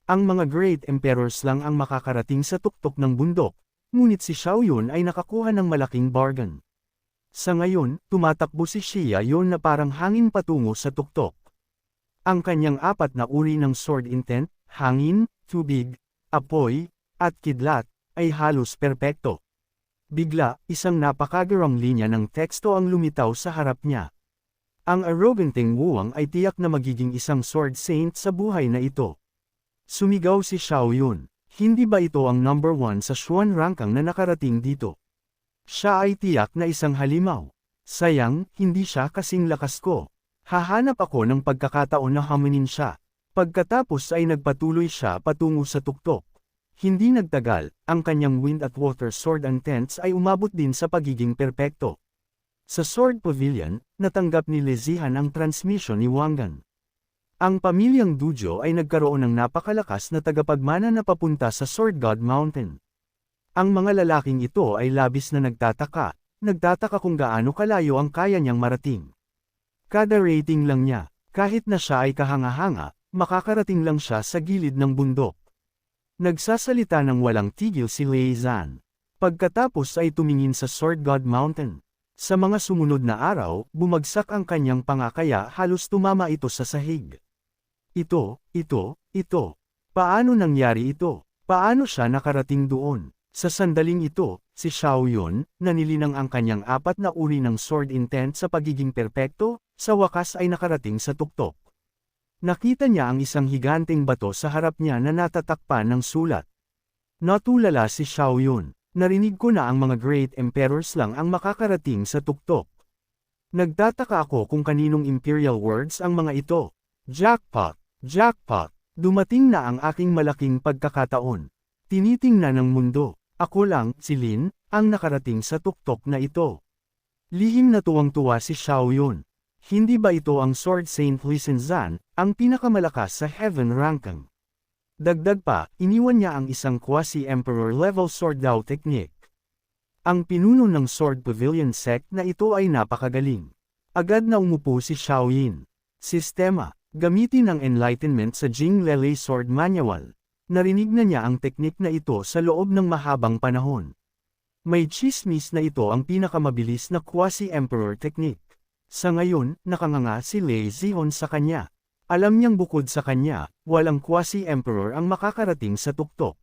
Ang mga Great Emperors lang ang makakarating sa tuktok ng bundok, ngunit si Xiao Yun ay nakakuha ng malaking bargain. Sa ngayon, tumatakbo si Xia Yun na parang hangin patungo sa tuktok. Ang kanyang apat na uri ng sword intent, hangin, tubig, apoy, at kidlat, ay halos perpekto. Bigla, isang napakagarang linya ng teksto ang lumitaw sa harap niya. Ang arroganting Wuang ay tiyak na magiging isang sword saint sa buhay na ito. Sumigaw si Xiao Yun, hindi ba ito ang number 1 sa Xuan Rangkang na nakarating dito? Siya ay tiyak na isang halimaw. Sayang, hindi siya kasing lakas ko. Hahanap ako ng pagkakataon na hamunin siya. Pagkatapos ay nagpatuloy siya patungo sa tuktok. Hindi nagtagal, ang kanyang wind at water sword intents ay umabot din sa pagiging perpekto. Sa Sword Pavilion, natanggap ni Lezihan ang transmission ni Wangan. Ang pamilyang Dujo ay nagkaroon ng napakalakas na tagapagmana na papunta sa Sword God Mountain. Ang mga lalaking ito ay labis na nagtataka kung gaano kalayo ang kaya niyang marating. Kada rating lang niya, kahit na siya ay kahanga-hanga, makakarating lang siya sa gilid ng bundok. Nagsasalita ng walang tigil si Lei Zan. Pagkatapos ay tumingin sa Sword God Mountain. Sa mga sumunod na araw, bumagsak ang kanyang panga kaya halos tumama ito sa sahig. Ito. Paano nangyari ito? Paano siya nakarating doon? Sa sandaling ito, si Xiao Yun, na nilinang ang kanyang apat na uri ng sword intent sa pagiging perpekto, sa wakas ay nakarating sa tuktok. Nakita niya ang isang higanteng bato sa harap niya na natatakpan ng sulat. Natulala si Xiao Yun, narinig ko na ang mga Great Emperors lang ang makakarating sa tuktok. Nagtataka ako kung kaninong imperial words ang mga ito. Jackpot! Jackpot! Dumating na ang aking malaking pagkakataon. Tinitingnan ng mundo. Ako lang, si Lin, ang nakarating sa tuktok na ito. Lihim na tuwang-tuwa si Xiao Yun. Hindi ba ito ang Sword Saint Lisan Zan, ang pinakamalakas sa Heaven Rangkang? Dagdag pa, iniwan niya ang isang quasi-emperor level sword Dao technique. Ang pinuno ng Sword Pavilion sect na ito ay napakagaling. Agad na umupo si Xiao Yin. Sistema, gamitin ang enlightenment sa Jing Lele Sword Manual. Narinig na niya ang teknik na ito sa loob ng mahabang panahon. May chismis na ito ang pinakamabilis na quasi-emperor technique. Sa ngayon, nakanganga si Lei Zihon sa kanya. Alam niyang bukod sa kanya, walang quasi-emperor ang makakarating sa tuktok.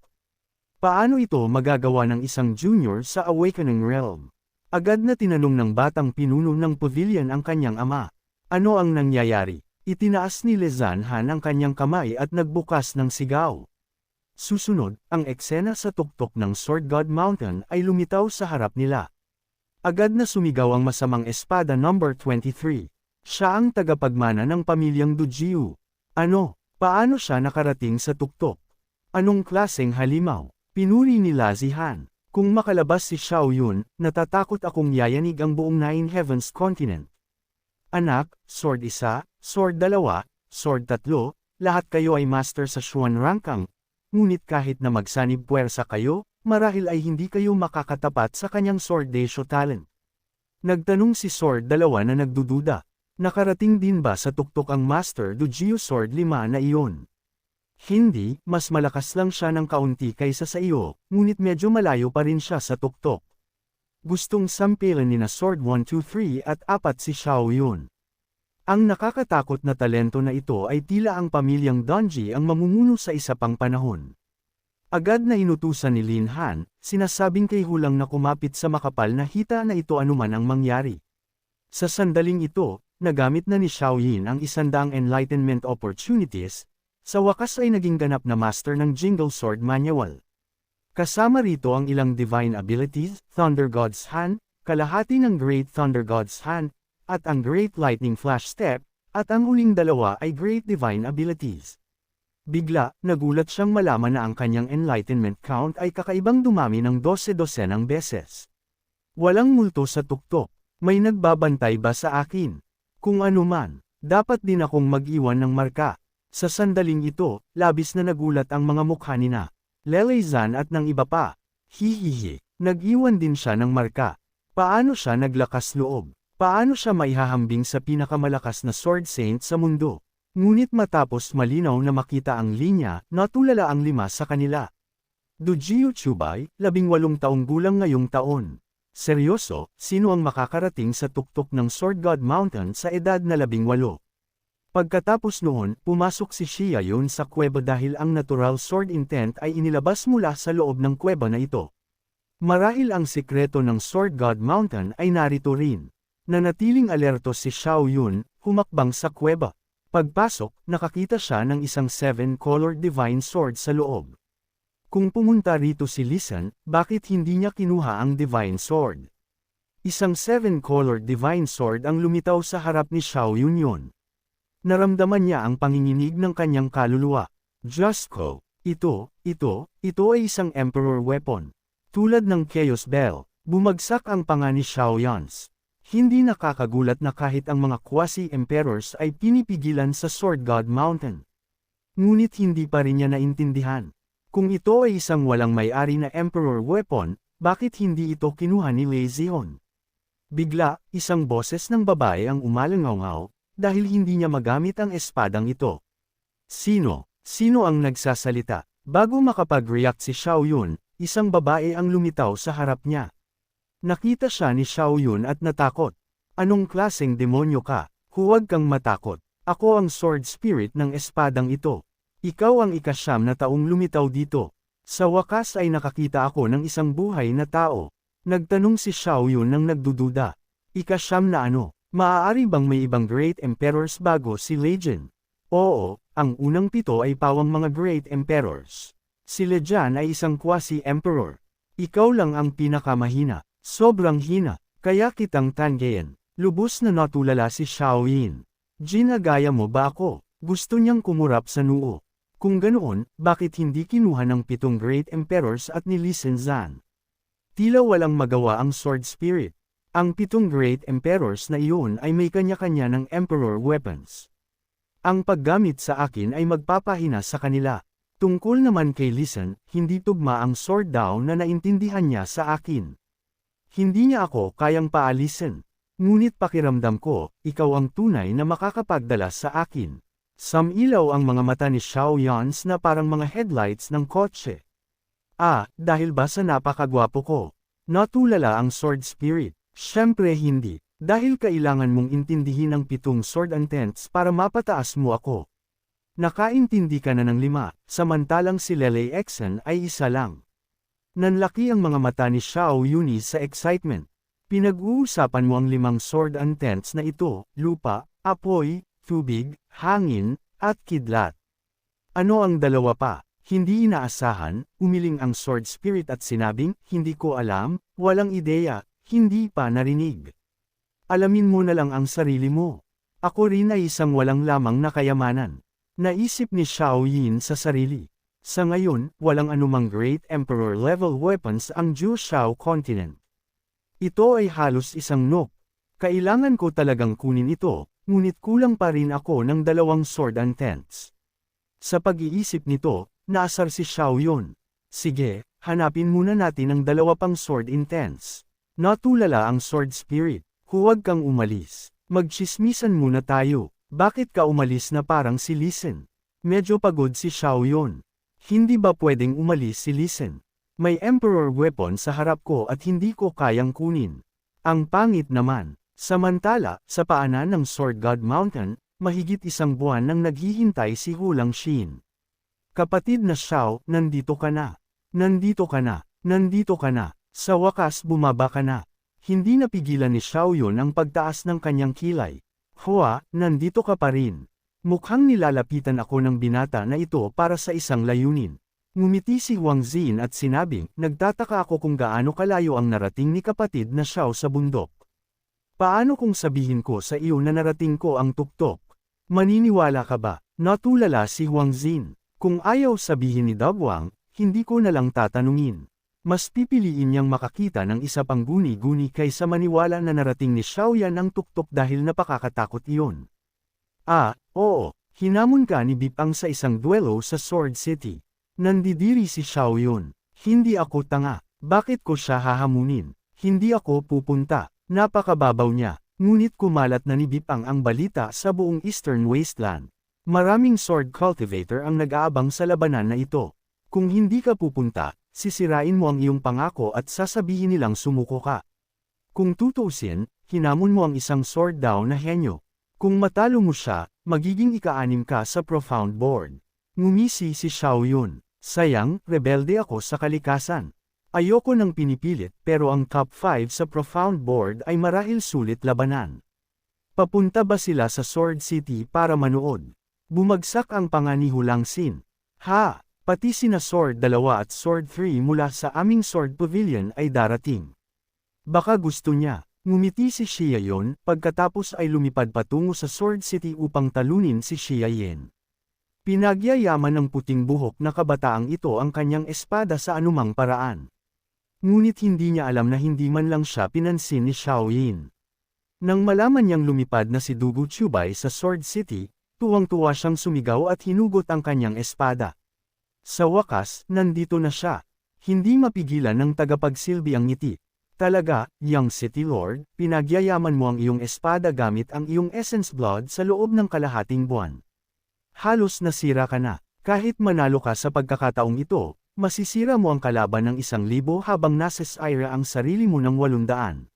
Paano ito magagawa ng isang junior sa Awakening Realm? Agad na tinanong ng batang pinuno ng pavilion ang kanyang ama. Ano ang nangyayari? Itinaas ni Lezan Han ang kanyang kamay at nagbukas ng sigaw. Susunod, ang eksena sa tuktok ng Sword God Mountain ay lumitaw sa harap nila. Agad na sumigaw ang masamang espada number 23. Siya ang tagapagmana ng pamilyang Dujiu. Ano? Paano siya nakarating sa tuktok? Anong klaseng halimaw? Pinuri ni Lazihan. Kung makalabas si Xiao Yun, natatakot akong yayanig ang buong Nine Heavens Continent. Anak, sword 1, sword 2, sword 3, lahat kayo ay master sa Xuan Rangkang. Ngunit kahit na magsanib puwersa kayo, marahil ay hindi kayo makakatapat sa kanyang sword ratio talent. Nagtanong si Sword 2 na nagdududa. Nakarating din ba sa tuktok ang Master Dujiu Sword 5 na iyon? Hindi, mas malakas lang siya ng kaunti kaysa sa iyo, ngunit medyo malayo pa rin siya sa tuktok. Gustong sampilan ni na Sword 1, 2, 3 at 4 si Xiao Yun. Ang nakakatakot na talento na ito ay tila ang pamilyang Donji ang mamumuno sa isa pang panahon. Agad na inutusan ni Lin Han, sinasabing kay Hulang na kumapit sa makapal na hita na ito anuman ang mangyari. Sa sandaling ito, nagamit na ni Xiao Yin ang 100 enlightenment opportunities, sa wakas ay naging ganap na master ng Jingle Sword Manual. Kasama rito ang ilang divine abilities, Thunder God's Hand, kalahati ng Great Thunder God's Hand, at ang Great Lightning Flash Step, at ang huling dalawa ay Great Divine Abilities. Bigla, nagulat siyang malaman na ang kanyang enlightenment count ay kakaibang dumami ng 12-dosenang beses. Walang multo sa tuktok. May nagbabantay ba sa akin? Kung ano man, dapat din akong mag-iwan ng marka. Sa sandaling ito, labis na nagulat ang mga mukha ni na Lelezan at ng iba pa. Hihihi, nag-iwan din siya ng marka. Paano siya naglakas loob? Paano siya maihahambing sa pinakamalakas na sword saint sa mundo? Ngunit matapos malinaw na makita ang linya, natulala ang 5 sa kanila. Dojiyo Chubay, 18 taong gulang ngayong taon. Seryoso, sino ang makakarating sa tuktok ng Sword God Mountain sa edad na 18? Pagkatapos noon, pumasok si Shia Yun sa kuweba dahil ang natural sword intent ay inilabas mula sa loob ng kuweba na ito. Marahil ang sikreto ng Sword God Mountain ay narito rin. Nanatiling alerto si Xiao Yun, humakbang sa kuweba. Pagpasok, nakakita siya ng isang 7-colored divine sword sa loob. Kung pumunta rito si Lisan, bakit hindi niya kinuha ang divine sword? Isang 7-colored divine sword ang lumitaw sa harap ni Xiao Yun yun. Naramdaman niya ang panginginig ng kanyang kaluluwa. Just ko, ito ay isang emperor weapon. Tulad ng Chaos Bell, bumagsak ang panga ni Xiao Yans. Hindi nakakagulat na kahit ang mga quasi-emperors ay pinipigilan sa Sword God Mountain. Ngunit hindi pa rin niya naintindihan. Kung ito ay isang walang may-ari na emperor weapon, bakit hindi ito kinuha ni Lei Zihon? Bigla, isang boses ng babae ang umalangaw dahil hindi niya magamit ang espadang ito. Sino ang nagsasalita? Bago makapag-react si Xiao Yun, isang babae ang lumitaw sa harap niya. Nakita siya ni Xiao Yun at natakot. Anong klaseng demonyo ka? Huwag kang matakot. Ako ang sword spirit ng espadang ito. Ikaw ang ika-9 na taong lumitaw dito. Sa wakas ay nakakita ako ng isang buhay na tao. Nagtanong si Xiao Yun nang nagdududa. Ika-9 na ano? Maaari bang may ibang great emperors bago si Legion? Oo, ang unang 7 ay pawang mga great emperors. Si Legion ay isang quasi-emperor. Ikaw lang ang pinakamahina. Sobrang hina, kaya kitang tanggayan. Lubos na natulala si Xiao Yin. Ginagaya mo ba ako? Gusto niyang kumurap sa noo. Kung ganoon, bakit hindi kinuha ng 7 great emperors at ni Li Shenzan? Tila walang magawa ang sword spirit. Ang 7 great emperors na iyon ay may kanya-kanya ng emperor weapons. Ang paggamit sa akin ay magpapahina sa kanila. Tungkol naman kay Lisan, hindi tugma ang sword daw na naintindihan niya sa akin. Hindi niya ako kayang paalisin. Ngunit pakiramdam ko, ikaw ang tunay na makakapagdala sa akin. Samilaw ang mga mata ni Xiao Yans na parang mga headlights ng kotse. Dahil ba sa napakagwapo ko? Natulala ang sword spirit. Siyempre hindi, dahil kailangan mong intindihin ang 7 sword intents para mapataas mo ako. Nakaintindi ka na ng 5, samantalang si Lele Exen ay isa lang. Nanlaki ang mga mata ni Xiao Yuni sa excitement. Pinag-uusapan mo ang 5 sword intents na ito, lupa, apoy, tubig, hangin, at kidlat. Ano ang 2 pa? Hindi inaasahan, umiling ang sword spirit at sinabing, hindi ko alam, walang ideya. Hindi pa narinig. Alamin mo na lang ang sarili mo. Ako rin ay isang walang lamang na kayamanan. Naisip ni Xiao Yin sa sarili. Sa ngayon, walang anumang Great Emperor level weapons ang Ju Shao Continent. Ito ay halos isang nope. Kailangan ko talagang kunin ito, ngunit kulang pa rin ako ng 2 sword intents. Sa pag-iisip nito, naasar si Xiao Yun. Sige, hanapin muna natin ang 2 pang sword intents. Natulala ang sword spirit. Huwag kang umalis. Magchismisan muna tayo. Bakit ka umalis na parang si Lisen? Medyo pagod si Xiao Yun. Hindi ba pwedeng umalis si Lisen? May emperor weapon sa harap ko at hindi ko kayang kunin. Ang pangit naman. Samantala, sa paanan ng Sword God Mountain, mahigit 1 buwan nang naghihintay si Hulang Xin. Kapatid na Xiao, nandito ka na. Nandito ka na. Nandito ka na. Sa wakas bumaba ka na. Hindi napigilan ni Xiao Yun ang pagtaas ng kanyang kilay. Hua, nandito ka pa rin. Mukhang nilalapitan ako ng binata na ito para sa isang layunin. Ngumiti si Wang Xin at sinabing, nagtataka ako kung gaano kalayo ang narating ni kapatid na Xiao sa bundok. Paano kung sabihin ko sa iyo na narating ko ang tuktok? Maniniwala ka ba? Natulala si Wang Xin. Kung ayaw sabihin ni Dabwang, hindi ko na lang tatanungin. Mas pipiliin niyang makakita ng isa pang guni-guni kaysa maniwala na narating ni Xiao Yan ang tuktok dahil napakakatakot iyon. Oo, hinamon ka ni Bipang sa isang duelo sa Sword City. Nandidiri si Xiao Yun. Hindi ako tanga. Bakit ko siya hahamunin? Hindi ako pupunta. Napakababaw niya. Ngunit kumalat na ni Bipang ang balita sa buong Eastern Wasteland. Maraming sword cultivator ang nag-aabang sa labanan na ito. Kung hindi ka pupunta, sisirain mo ang iyong pangako at sasabihin nilang sumuko ka. Kung tutuusin, hinamon mo ang isang sword down na henyo. Kung matalo mo siya, magiging ika-6 ka sa Profound Board. Ngumisi si Xiao Yun. Sayang, rebelde ako sa kalikasan. Ayoko nang pinipilit pero ang top 5 sa Profound Board ay marahil sulit labanan. Papunta ba sila sa Sword City para manood? Bumagsak ang panganihulang scene. Ha! Pati sina Sword 2 at Sword 3 mula sa aming Sword Pavilion ay darating. Baka gusto niya. Ngumiti si Xia Yun, pagkatapos ay lumipad patungo sa Sword City upang talunin si Xia Yin. Pinagyayaman ng puting buhok na kabataang ito ang kanyang espada sa anumang paraan. Ngunit hindi niya alam na hindi man lang siya pinansin ni Xiao Yin. Nang malaman niyang lumipad na si Dugu Chubay sa Sword City, tuwang-tuwa siyang sumigaw at hinugot ang kanyang espada. Sa wakas, nandito na siya. Hindi mapigilan ng tagapagsilbi ang ngiti. Talaga, young City Lord, pinagyayaman mo ang iyong espada gamit ang iyong Essence Blood sa loob ng kalahating buwan. Halos nasira ka na. Kahit manalo ka sa pagkakataong ito, masisira mo ang kalaban ng 1,000 habang nasa Syra ang sarili mo ng 800.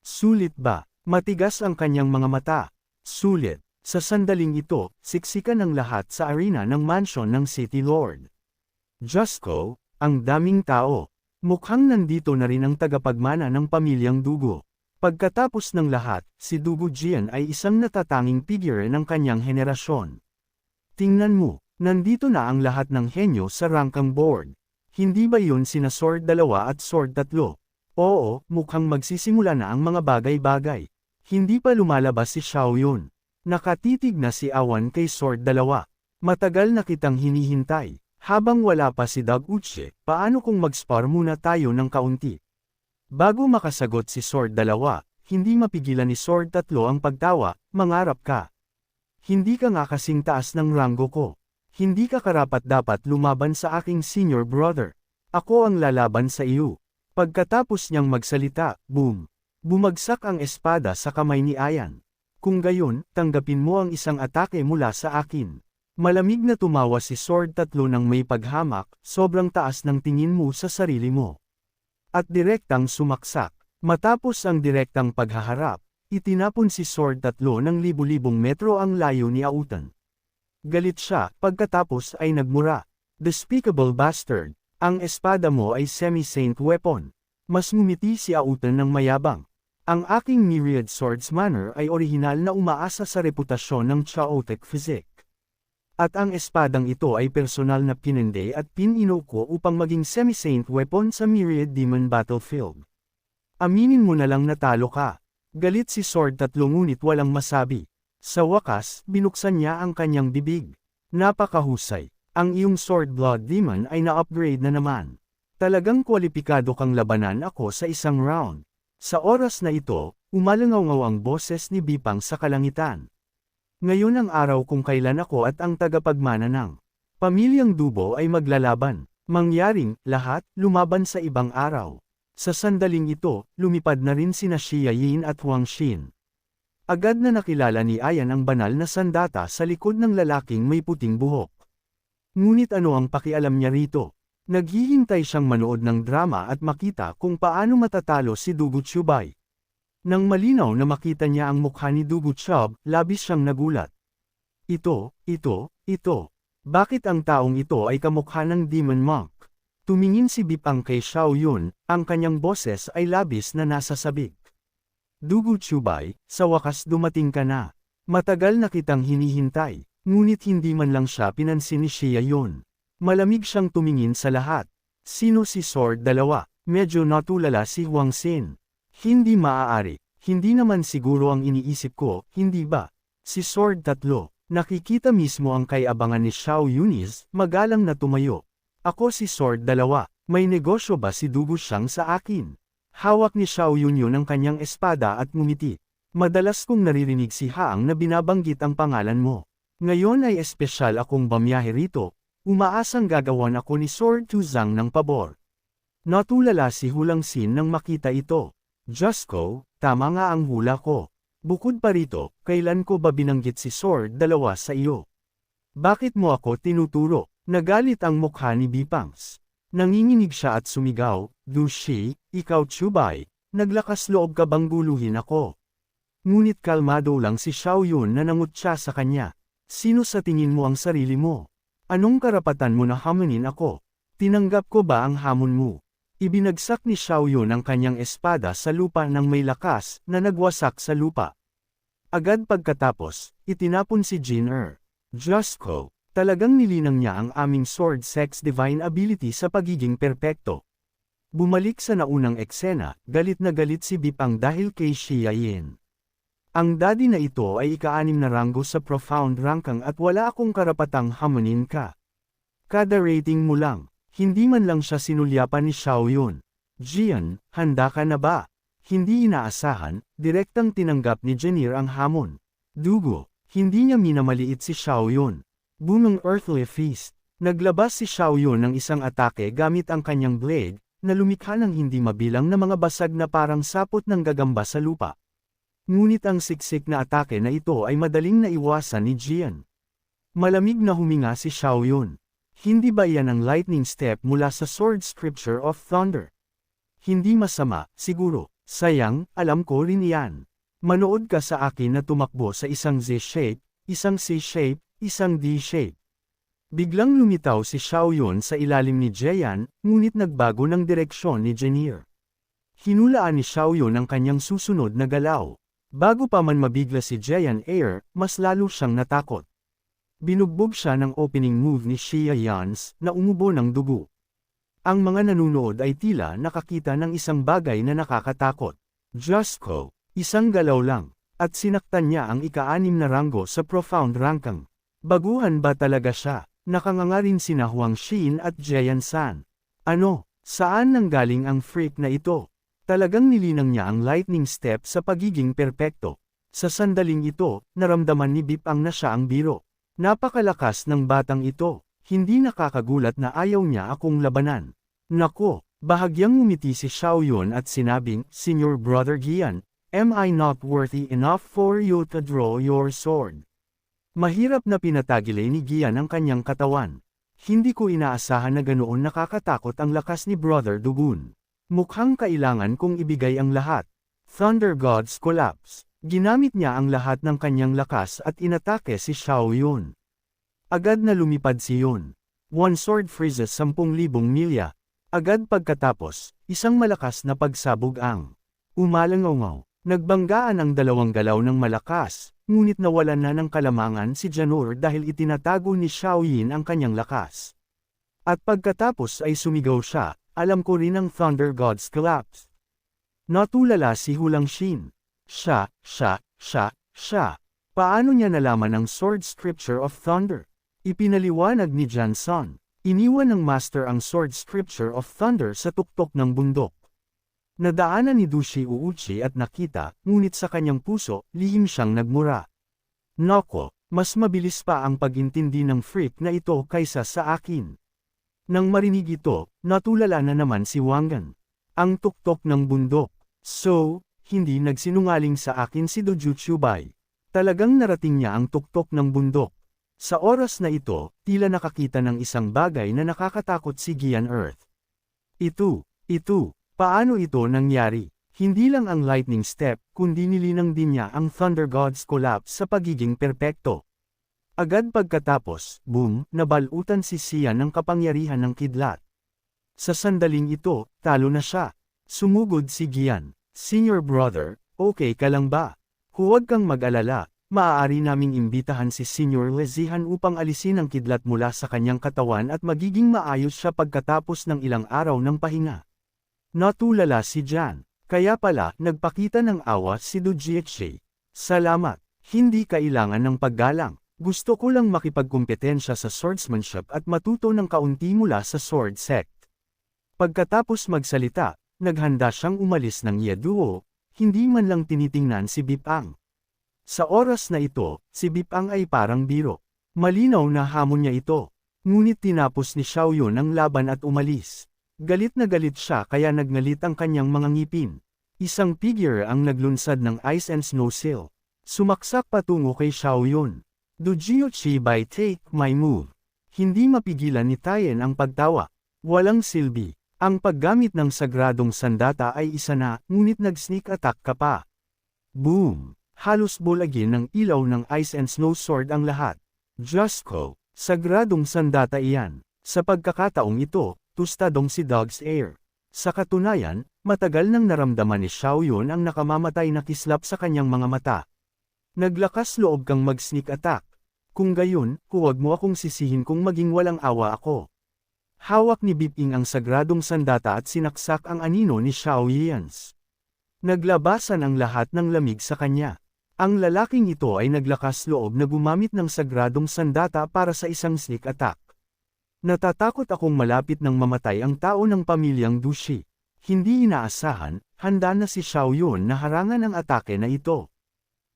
Sulit ba? Matigas ang kanyang mga mata. Sulit. Sa sandaling ito, siksikan ng lahat sa arena ng mansyon ng City Lord. Diyos ko, ang daming tao. Mukhang nandito na rin ang tagapagmana ng pamilyang Dugu. Pagkatapos ng lahat, si Dugu Jian ay isang natatanging figure ng kanyang henerasyon. Tingnan mo. Nandito na ang lahat ng henyo sa rangkang board. Hindi ba yun sina Sword 2 at Sword 3? Oo, mukhang magsisimula na ang mga bagay-bagay. Hindi pa lumalabas si Xiao Yun. Nakatitig na si Awan kay Sword 2. Matagal na kitang hinihintay. Habang wala pa si Doug Uche, paano kung mag-spar muna tayo ng kaunti? Bago makasagot si Sword 2, hindi mapigilan ni Sword 3 ang pagtawa, mangarap ka. Hindi ka nga kasing taas ng ranggo ko. Hindi ka karapat-dapat lumaban sa aking senior brother. Ako ang lalaban sa iyo. Pagkatapos niyang magsalita, boom! Bumagsak ang espada sa kamay ni Ayan. Kung gayon, tanggapin mo ang isang atake mula sa akin. Malamig na tumawa si Sword 3 nang may paghamak, sobrang taas ng tingin mo sa sarili mo. At direktang sumaksak. Matapos ang direktang paghaharap, itinapon si Sword 3 ng libu-libong metro ang layo ni Autan. Galit siya, pagkatapos ay nagmura. Despicable bastard, ang espada mo ay semi-saint weapon. Mas ngumiti si Autan ng mayabang. Ang aking myriad swordsmanner ay orihinal na umaasa sa reputasyon ng chaotic physique. At ang espadang ito ay personal na pinende at pinino ko upang maging semi-saint weapon sa myriad demon battlefield. Aminin mo na lang na talo ka. Galit si Sword 3 ngunit walang masabi. Sa wakas, binuksan niya ang kanyang bibig. Napakahusay. Ang iyong Sword Blood Demon ay na-upgrade na naman. Talagang kwalipikado kang labanan ako sa isang round. Sa oras na ito, umalangaw ang boses ni Bipang sa kalangitan. Ngayon ang araw kung kailan ako at ang tagapagmana ng pamilyang Dubo ay maglalaban. Mangyaring, lahat, lumaban sa ibang araw. Sa sandaling ito, lumipad na rin sina Xia Yin at Huang Xin. Agad na nakilala ni Ayan ang banal na sandata sa likod ng lalaking may puting buhok. Ngunit ano ang pakialam niya rito? Naghihintay siyang manood ng drama at makita kung paano matatalo si Dugu Chubay. Nang malinaw na makita niya ang mukha ni Dugu Chub, labis siyang nagulat. Ito. Bakit ang taong ito ay kamukha ng Demon Monk? Tumingin si Bipang kay Xiao Yun, ang kanyang boses ay labis na nasasabik. Dugu Chubay, sa wakas dumating ka na. Matagal na kitang hinihintay, ngunit hindi man lang siya pinansin ni Xia Yun. Malamig siyang tumingin sa lahat. Sino si Sword 2? Medyo natulala si Huang Xin. Hindi maaari, hindi naman siguro ang iniisip ko, hindi ba? Si Sword 3, nakikita mismo ang kay-abangan ni Xiao Yunis, magalang na tumayo. Ako si Sword 2, may negosyo ba si Dugu siyang sa akin? Hawak ni Xiao Yun ang kanyang espada at ngumiti. Madalas kong naririnig si Haang na binabanggit ang pangalan mo. Ngayon ay espesyal akong bamiyahe rito, umaasang gagawan ako ni Sword 2 Zhang ng pabor. Natulala si Hulang Xin nang makita ito. Diyos ko, tama nga ang hula ko. Bukod pa rito, kailan ko ba binanggit si Sword 2 sa iyo? Bakit mo ako tinuturo? Nagalit ang mukha ni Bipangs. Nanginginig siya at sumigaw, Dushi, ikaw Chubay, naglakas loob ka bang guluhin ako? Ngunit kalmado lang si Xiaoyun na nangutya sa kanya. Sino sa tingin mo ang sarili mo? Anong karapatan mo na hamunin ako? Tinanggap ko ba ang hamon mo? Ibinagsak ni Xiaoyun ang kanyang espada sa lupa ng may lakas na nagwasak sa lupa. Agad pagkatapos, itinapon si Jin Er. Diyos ko, talagang nilinang niya ang aming sword sex divine ability sa pagiging perpekto. Bumalik sa naunang eksena, galit na galit si Bipang dahil kay Xia Yin. Ang daddy na ito ay ika-6 na ranggo sa profound ranking at wala akong karapatang hamunin ka. Kada rating mo lang. Hindi man lang siya sinulyapan ni Xiaoyun. Jian, handa ka na ba? Hindi inaasahan, direktang tinanggap ni Janir ang hamon. Dugo, hindi niya minamaliit si Xiaoyun. Bunong Earthly Feast. Naglabas si Xiaoyun ng isang atake gamit ang kanyang blade, na lumikha ng hindi mabilang na mga basag na parang sapot ng gagamba sa lupa. Ngunit ang siksik na atake na ito ay madaling naiwasan ni Jian. Malamig na huminga si Xiaoyun. Hindi ba iyan ang lightning step mula sa Sword Scripture of Thunder? Hindi masama, siguro. Sayang, alam ko rin iyan. Manood ka sa akin na tumakbo sa isang Z-shape, isang C-shape, isang D-shape. Biglang lumitaw si Xiaoyun sa ilalim ni Jian, ngunit nagbago ng direksyon ni Janir. Hinulaan ni Xiaoyun ang kanyang susunod na galaw. Bago pa man mabigla si Jian Air, mas lalo siyang natakot. Binugbog siya ng opening move ni Xia Yans na umubo ng dugo. Ang mga nanunood ay tila nakakita ng isang bagay na nakakatakot. Diyos ko, isang galaw lang, at sinaktan niya ang ika-6 na ranggo sa profound ranking. Baguhan ba talaga siya? Nakanganga rin sina Huang Xin at Jian San. Ano, saan nanggaling ang freak na ito? Talagang nilinang niya ang lightning step sa pagiging perpekto. Sa sandaling ito, naramdaman ni Bipang na siya ang biro. Napakalakas ng batang ito, hindi nakakagulat na ayaw niya akong labanan. Nako, bahagyang ngumiti si Xiaoyun at sinabing, Senior Brother Gian, am I not worthy enough for you to draw your sword? Mahirap na pinatagilay ni Gian ang kanyang katawan. Hindi ko inaasahan na ganoon nakakatakot ang lakas ni Brother Dugun. Mukhang kailangan kong ibigay ang lahat. Thunder God's Collapse. Ginamit niya ang lahat ng kanyang lakas at inatake si Xiaoyun. Agad na lumipad si Yun. One sword freezes 10,000 milya. Agad pagkatapos, isang malakas na pagsabog ang umalangaw. Nagbanggaan ang dalawang galaw ng malakas, ngunit nawalan na ng kalamangan si Janur dahil itinatago ni Xiaoyin ang kanyang lakas. At pagkatapos ay sumigaw siya, alam ko rin ang Thunder God's Collapse. Natulala si Hulang Xin. Siya. Paano niya nalaman ang Sword Scripture of Thunder? Ipinaliwanag ni Janson. Iniwan ng Master ang Sword Scripture of Thunder sa tuktok ng bundok. Nadaanan ni Dushi Uuchi at nakita, ngunit sa kanyang puso, lihim siyang nagmura. Nako, mas mabilis pa ang pag-intindi ng freak na ito kaysa sa akin. Nang marinig ito, natulala na naman si Wangan. Ang tuktok ng bundok. So, hindi nagsinungaling sa akin si Doju Chubay. Talagang narating niya ang tuktok ng bundok. Sa oras na ito, tila nakakita ng isang bagay na nakakatakot si Gian Earth. Ito, paano ito nangyari? Hindi lang ang lightning step, kundi nilinang din niya ang Thunder God's Collapse sa pagiging perpekto. Agad pagkatapos, boom, nabalutan si Sia ng kapangyarihan ng kidlat. Sa sandaling ito, talo na siya. Sumugod si Gian. Senior Brother, okay ka lang ba? Huwag kang mag-alala, maaari naming imbitahan si Senior Lezihan upang alisin ang kidlat mula sa kanyang katawan at magiging maayos siya pagkatapos ng ilang araw ng pahinga. Natulala si Jan. Kaya pala, nagpakita ng awa si Dujiechi. Salamat, hindi kailangan ng paggalang. Gusto ko lang makipagkumpetensya sa swordsmanship at matuto ng kaunti mula sa sword sect. Pagkatapos magsalita, naghanda siyang umalis ng Yeduo, hindi man lang tinitingnan si Bipang. Sa oras na ito, si Bipang ay parang biro. Malinaw na hamon niya ito. Ngunit tinapos ni Xiaoyun ang laban at umalis. Galit na galit siya kaya nagngalit ang kanyang mga ngipin. Isang figure ang naglunsad ng Ice and Snow Seal. Sumaksak patungo kay Xiaoyun. Dojiochi by Take My Move. Hindi mapigilan ni Tien ang pagtawa. Walang silbi. Ang paggamit ng sagradong sandata ay isa na, ngunit nag-sneak attack ka pa. Boom! Halos bulagin ng ilaw ng Ice and Snow Sword ang lahat. Jusko, sagradong sandata iyan. Sa pagkakataong ito, tustadong si Dog's Air. Sa katunayan, matagal nang naramdaman ni Xiao Yun ang nakamamatay na kislap sa kanyang mga mata. Naglakas loob kang mag-sneak attack. Kung gayon, huwag mo akong sisihin kung maging walang awa ako. Hawak ni Biping ang sagradong sandata at sinaksak ang anino ni Xiao Yians. Naglabasan ang lahat ng lamig sa kanya. Ang lalaking ito ay naglakas loob na gumamit ng sagradong sandata para sa isang sneak attack. Natatakot akong malapit nang mamatay ang tao ng pamilyang Dushi. Hindi inaasahan, handa na si Xiao Yun na harangan ang atake na ito.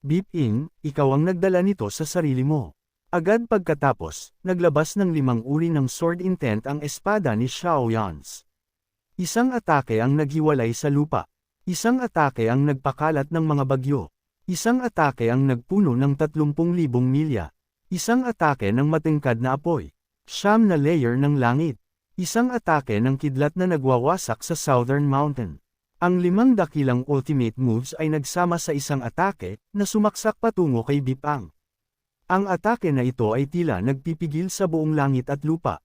Biping, ikaw ang nagdala nito sa sarili mo. Agad pagkatapos, naglabas ng 5 uri ng sword intent ang espada ni Xiao Yans. Isang atake ang naghiwalay sa lupa. Isang atake ang nagpakalat ng mga bagyo. Isang atake ang nagpuno ng 30,000 milya. Isang atake ng matingkad na apoy. 9 na layer ng langit. Isang atake ng kidlat na nagwawasak sa Southern Mountain. Ang 5 dakilang ultimate moves ay nagsama sa isang atake na sumaksak patungo kay Bipang. Ang atake na ito ay tila nagpipigil sa buong langit at lupa.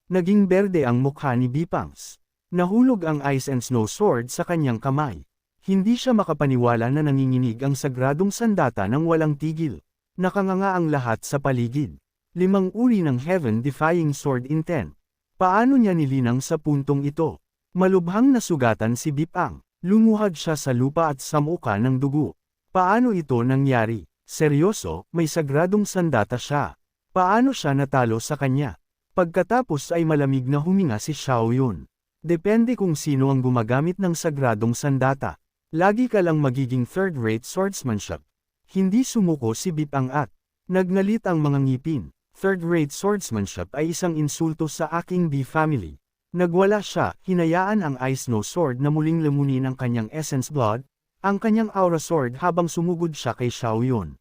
Naging berde ang mukha ni Bipangs. Nahulog ang Ice and Snow Sword sa kanyang kamay. Hindi siya makapaniwala na nanginginig ang sagradong sandata ng walang tigil. Nakanganga ang lahat sa paligid. 5 uri ng heaven-defying sword intent. Paano niya nilinang sa puntong ito? Malubhang nasugatan si Bipang. Lumuhad siya sa lupa at samuka ng dugo. Paano ito nangyari? Seryoso, may sagradong sandata siya. Paano siya natalo sa kanya? Pagkatapos ay malamig na huminga si Xiao Yun. Depende kung sino ang gumagamit ng sagradong sandata. Lagi ka lang magiging third-rate swordsmanship. Hindi sumuko si Bipang at nagnalit ang mga ngipin. Third-rate swordsmanship ay isang insulto sa aking B family. Nagwala siya, hinayaan ang Ice Snow Sword na muling lamunin ang kanyang essence blood, ang kanyang aura sword habang sumugod siya kay Xiao Yun.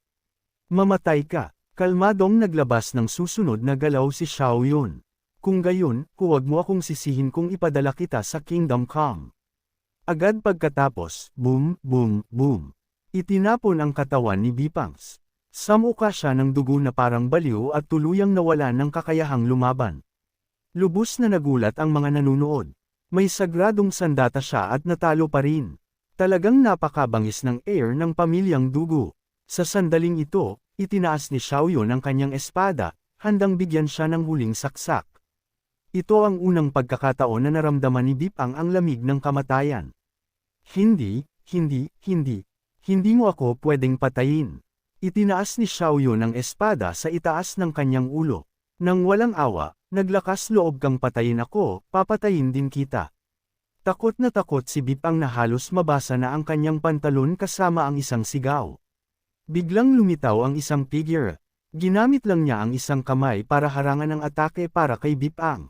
Mamatay ka, kalmadong naglabas ng susunod na galaw si Xiao Yun. Kung gayon, huwag mo akong sisihin kung ipadala kita sa Kingdom Come. Agad pagkatapos, boom, boom, boom. Itinapon ang katawan ni Bipangs. Samuka siya ng dugo na parang baliw at tuluyang nawalan ng kakayahang lumaban. Lubos na nagulat ang mga nanunood. May sagradong sandata siya at natalo pa rin. Talagang napakabangis ng air ng pamilyang dugo. Sa sandaling ito, itinaas ni Xiao Yun ang kanyang espada, handang bigyan siya ng huling saksak. Ito ang unang pagkakataon na naramdaman ni Bipang ang lamig ng kamatayan. Hindi mo ako pwedeng patayin. Itinaas ni Xiao Yun ang espada sa itaas ng kanyang ulo. Nang walang awa, naglakas loob kang patayin ako, papatayin din kita. Takot na takot si Bipang na halos mabasa na ang kanyang pantalon kasama ang isang sigaw. Biglang lumitaw ang isang figure. Ginamit lang niya ang isang kamay para harangan ang atake para kay Bipang.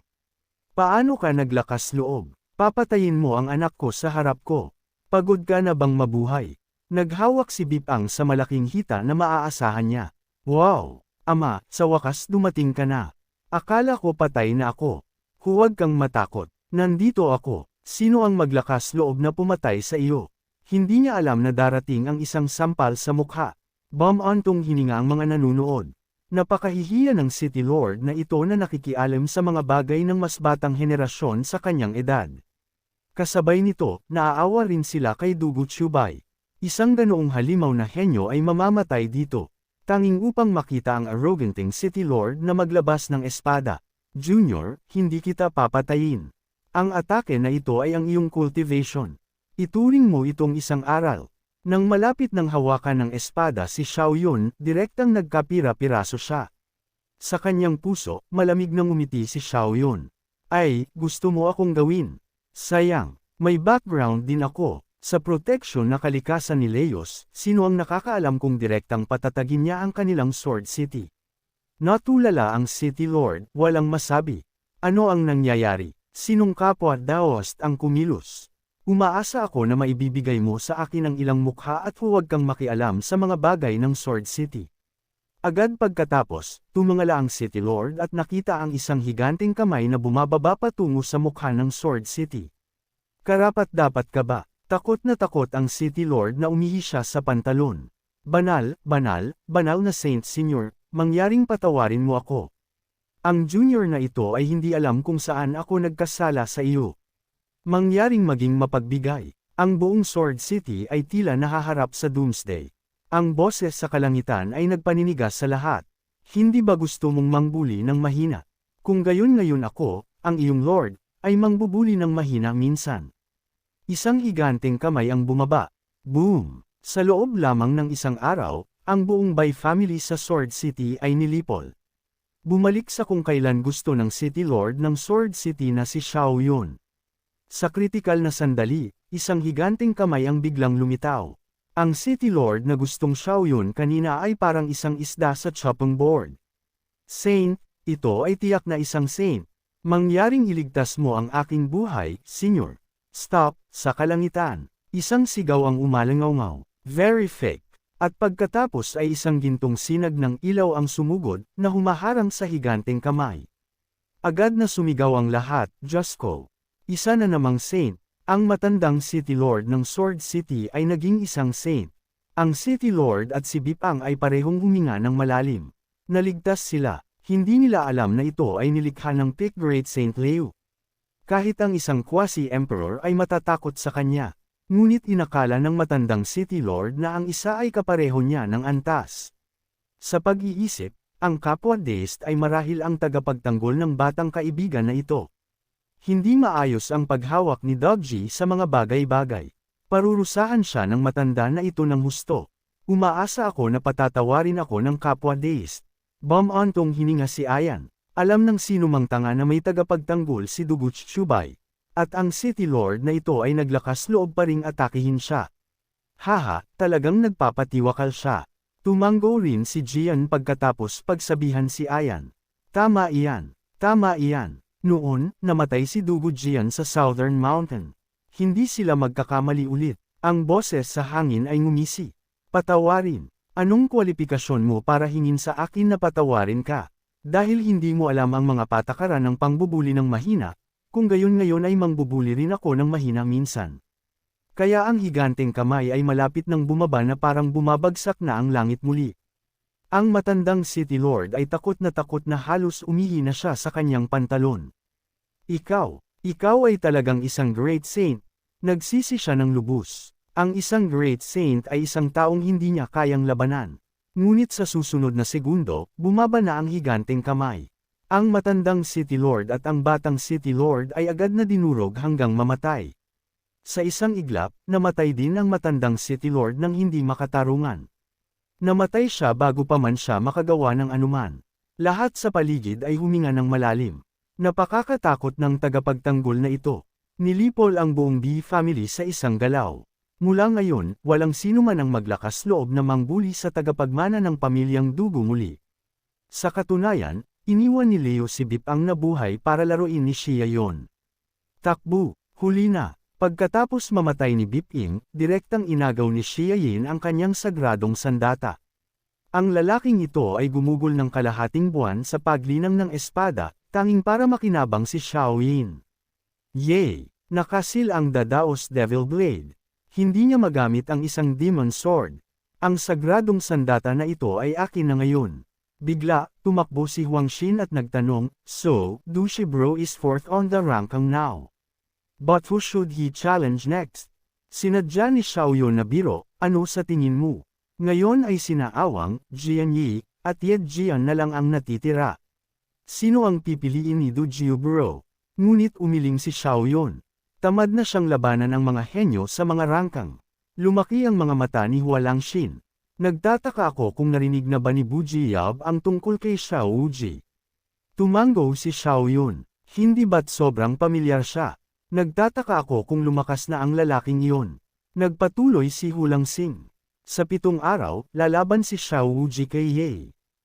Paano ka naglakas loob? Papatayin mo ang anak ko sa harap ko. Pagod ka na bang mabuhay? Naghawak si Bipang sa malaking hita na maaasahan niya. Wow! Ama, sa wakas dumating ka na. Akala ko patay na ako. Huwag kang matakot. Nandito ako. Sino ang maglakas loob na pumatay sa iyo? Hindi niya alam na darating ang isang sampal sa mukha. Bum-ontong hininga ang mga nanunood. Napakahihiya ng City Lord na ito na nakikialam sa mga bagay ng mas batang henerasyon sa kanyang edad. Kasabay nito, naaawa rin sila kay Dugu Chubay. Isang ganoong halimaw na henyo ay mamamatay dito. Tanging upang makita ang arroganting City Lord na maglabas ng espada. Junior, hindi kita papatayin. Ang atake na ito ay ang iyong cultivation. Ituring mo itong isang aral. Nang malapit ng hawakan ng espada si Xiao Yun, direktang nagkapira-piraso siya. Sa kanyang puso, malamig nang umiti si Xiao Yun. Ay, gusto mo akong gawin. Sayang, may background din ako. Sa proteksyon na kalikasan ni Leos, sino ang nakakaalam kung direktang patatagin niya ang kanilang Sword City? Natulala ang City Lord, walang masabi. Ano ang nangyayari? Sinong kapwa Daoist ang kumilos? Umaasa ako na maibibigay mo sa akin ang ilang mukha at huwag kang makialam sa mga bagay ng Sword City. Agad pagkatapos, tumingala ang City Lord at nakita ang isang higanteng kamay na bumababa patungo sa mukha ng Sword City. Karapat-dapat ka ba? Takot na takot ang City Lord na umihi siya sa pantalon. Banal, banal, banal na Saint Senior, mangyaring patawarin mo ako. Ang junior na ito ay hindi alam kung saan ako nagkasala sa iyo. Mangyaring maging mapagbigay. Ang buong Sword City ay tila nahaharap sa Doomsday. Ang boses sa kalangitan ay nagpaninigas sa lahat. Hindi ba gusto mong mangbuli ng mahina? Kung gayon ngayon ako, ang iyong Lord, ay mangbubuli ng mahina minsan. Isang higanteng kamay ang bumaba. Boom! Sa loob lamang ng isang araw, ang buong Bai family sa Sword City ay nilipol. Bumalik sa kung kailan gusto ng City Lord ng Sword City na si Xiao Yun. Sa kritikal na sandali, isang higanteng kamay ang biglang lumitaw. Ang City Lord na gustong Xiao Yun kanina ay parang isang isda sa chopping board. Saint, ito ay tiyak na isang saint. Mangyaring iligtas mo ang aking buhay, Senior. Stop, sa kalangitan. Isang sigaw ang umalangaw-ngaw. Very fake. At pagkatapos ay isang gintong sinag ng ilaw ang sumugod na humaharang sa higanteng kamay. Agad na sumigaw ang lahat, Diyos ko. Isa na namang saint. Ang matandang City Lord ng Sword City ay naging isang saint. Ang City Lord at si Bipang ay parehong huminga ng malalim. Naligtas sila, hindi nila alam na ito ay nilikha ng Pick Great Saint Leo. Kahit ang isang quasi-emperor ay matatakot sa kanya, ngunit inakala ng matandang City Lord na ang isa ay kapareho niya ng antas. Sa pag-iisip, ang kapwa deist ay marahil ang tagapagtanggol ng batang kaibigan na ito. Hindi maayos ang paghawak ni Dogji sa mga bagay-bagay. Parurusahan siya ng matanda na ito ng husto. Umaasa ako na patatawarin ako ng kapwa deist. Bum-ontong hininga si Ayan. Alam ng sino mang tanga na may tagapagtanggol si Duguch Chubay. At ang City Lord na ito ay naglakas loob pa ring atakihin siya. Haha, talagang nagpapatiwakal siya. Tumanggo rin si Jian pagkatapos pagsabihan si Ayan. Tama iyan. Tama iyan. Noon, namatay si Dugu Jian sa Southern Mountain. Hindi sila magkakamali ulit. Ang boses sa hangin ay ngumisi. Patawarin. Anong kwalifikasyon mo para hingin sa akin na patawarin ka? Dahil hindi mo alam ang mga patakaran ng pangbubuli ng mahina, kung gayon ngayon ay mangbubuli rin ako ng mahina minsan. Kaya ang higanteng kamay ay malapit nang bumaba na parang bumabagsak na ang langit muli. Ang matandang City Lord ay takot na halos umihi na siya sa kanyang pantalon. Ikaw ay talagang isang great saint. Nagsisi siya ng lubos. Ang isang great saint ay isang taong hindi niya kayang labanan. Ngunit sa susunod na segundo, bumaba na ang higanteng kamay. Ang matandang City Lord at ang batang City Lord ay agad na dinurog hanggang mamatay. Sa isang iglap, namatay din ang matandang City Lord nang hindi makatarungan. Namatay siya bago pa man siya makagawa ng anuman. Lahat sa paligid ay huminga ng malalim. Napakakatakot ng tagapagtanggol na ito. Nilipol ang buong B family sa isang galaw. Mula ngayon, walang sino man ang maglakas loob na mangbuli sa tagapagmana ng pamilyang Dugu muli. Sa katunayan, iniwan ni Leo si Bip ang nabuhay para laruin ni Xia yon. Takbo, huli na. Pagkatapos mamatay ni Bip Ing, direktang inagaw ni Xia Yin ang kanyang sagradong sandata. Ang lalaking ito ay gumugol ng kalahating buwan sa paglinang ng espada, tanging para makinabang si Xiao Yin. Yay! Nakasil ang Dadaos Devil Blade. Hindi niya magamit ang isang Demon Sword. Ang sagradong sandata na ito ay akin na ngayon. Bigla, tumakbo si Huang Xin at nagtanong, "So, Dushi Bro is fourth on the ranking now. But who should he challenge next?" Sinadya ni Xiao Yun na biro, ano sa tingin mo? Ngayon ay sina Awang, Jian Yi, at Ye Jian na lang ang natitira. Sino ang pipiliin ni Du Jiu Bro? Ngunit umiling si Xiao Yun. Tamad na siyang labanan ang mga henyo sa mga rangkang. Lumaki ang mga mata ni Hualang Xin. Nagtataka ako kung narinig na ba ni Bu Jiyab ang tungkol kay Xiao Wuji. Tumango si Xiao Yun. Hindi ba't sobrang pamilyar siya? Nagtataka ako kung lumakas na ang lalaking iyon. Nagpatuloy si Hulang Sing. Sa 7 araw, lalaban si Xiao Wuji kay Ye.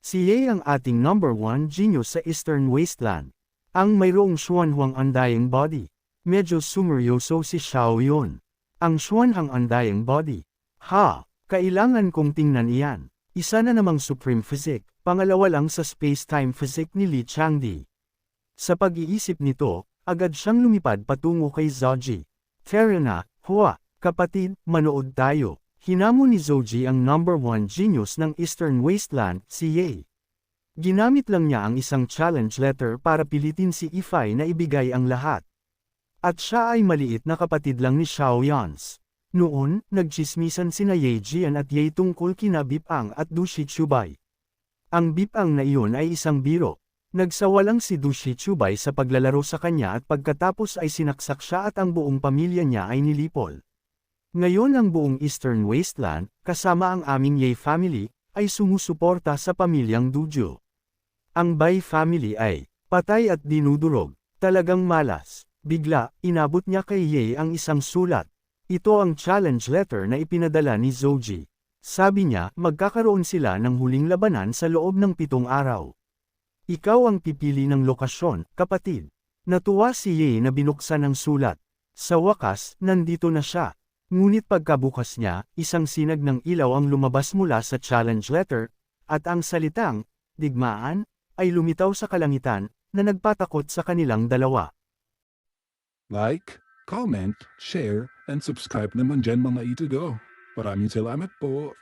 Si Ye ang ating number 1 genius sa Eastern Wasteland. Ang mayroong Xuanhuang Undying Body. Medyo sumeryoso si Xiao Yun. Ang Xuanhang Undying Body. Ha! Kailangan kong tingnan iyan. Isa na namang Supreme Physique, pangalawa lang sa Space-Time Physique ni Lee Changdi. Sa pag-iisip nito, agad siyang lumipad patungo kay Zoji. Tara na, Hua, kapatid, manood tayo. Hinamon ni Zoji ang number 1 genius ng Eastern Wasteland, si Ye. Ginamit lang niya ang isang challenge letter para pilitin si Ifai na ibigay ang lahat. At siya ay maliit na kapatid lang ni Xiao Yans. Noon, nagchismisan sina Ye Jian at Ye tungkol kina Bipang at Du Shichubay. Ang Bipang na iyon ay isang biro. Nagsawa lang si Du Shichubay sa paglalaro sa kanya at pagkatapos ay sinaksak siya at ang buong pamilya niya ay nilipol. Ngayon ang buong Eastern Wasteland, kasama ang aming Ye family, ay sumusuporta sa pamilyang Dujo. Ang Bai family ay patay at dinudurog, talagang malas. Bigla, inabot niya kay Ye ang isang sulat. Ito ang challenge letter na ipinadala ni Zoji. Sabi niya, magkakaroon sila ng huling labanan sa loob ng 7 araw. Ikaw ang pipili ng lokasyon, kapatid. Natuwa si Ye na binuksan ang sulat. Sa wakas, nandito na siya. Ngunit pagkabukas niya, isang sinag ng ilaw ang lumabas mula sa challenge letter, at ang salitang, digmaan, ay lumitaw sa kalangitan, na nagpatakot sa kanilang dalawa. Like, comment, share, and subscribe naman dyan mga ito go. Maraming salamat po.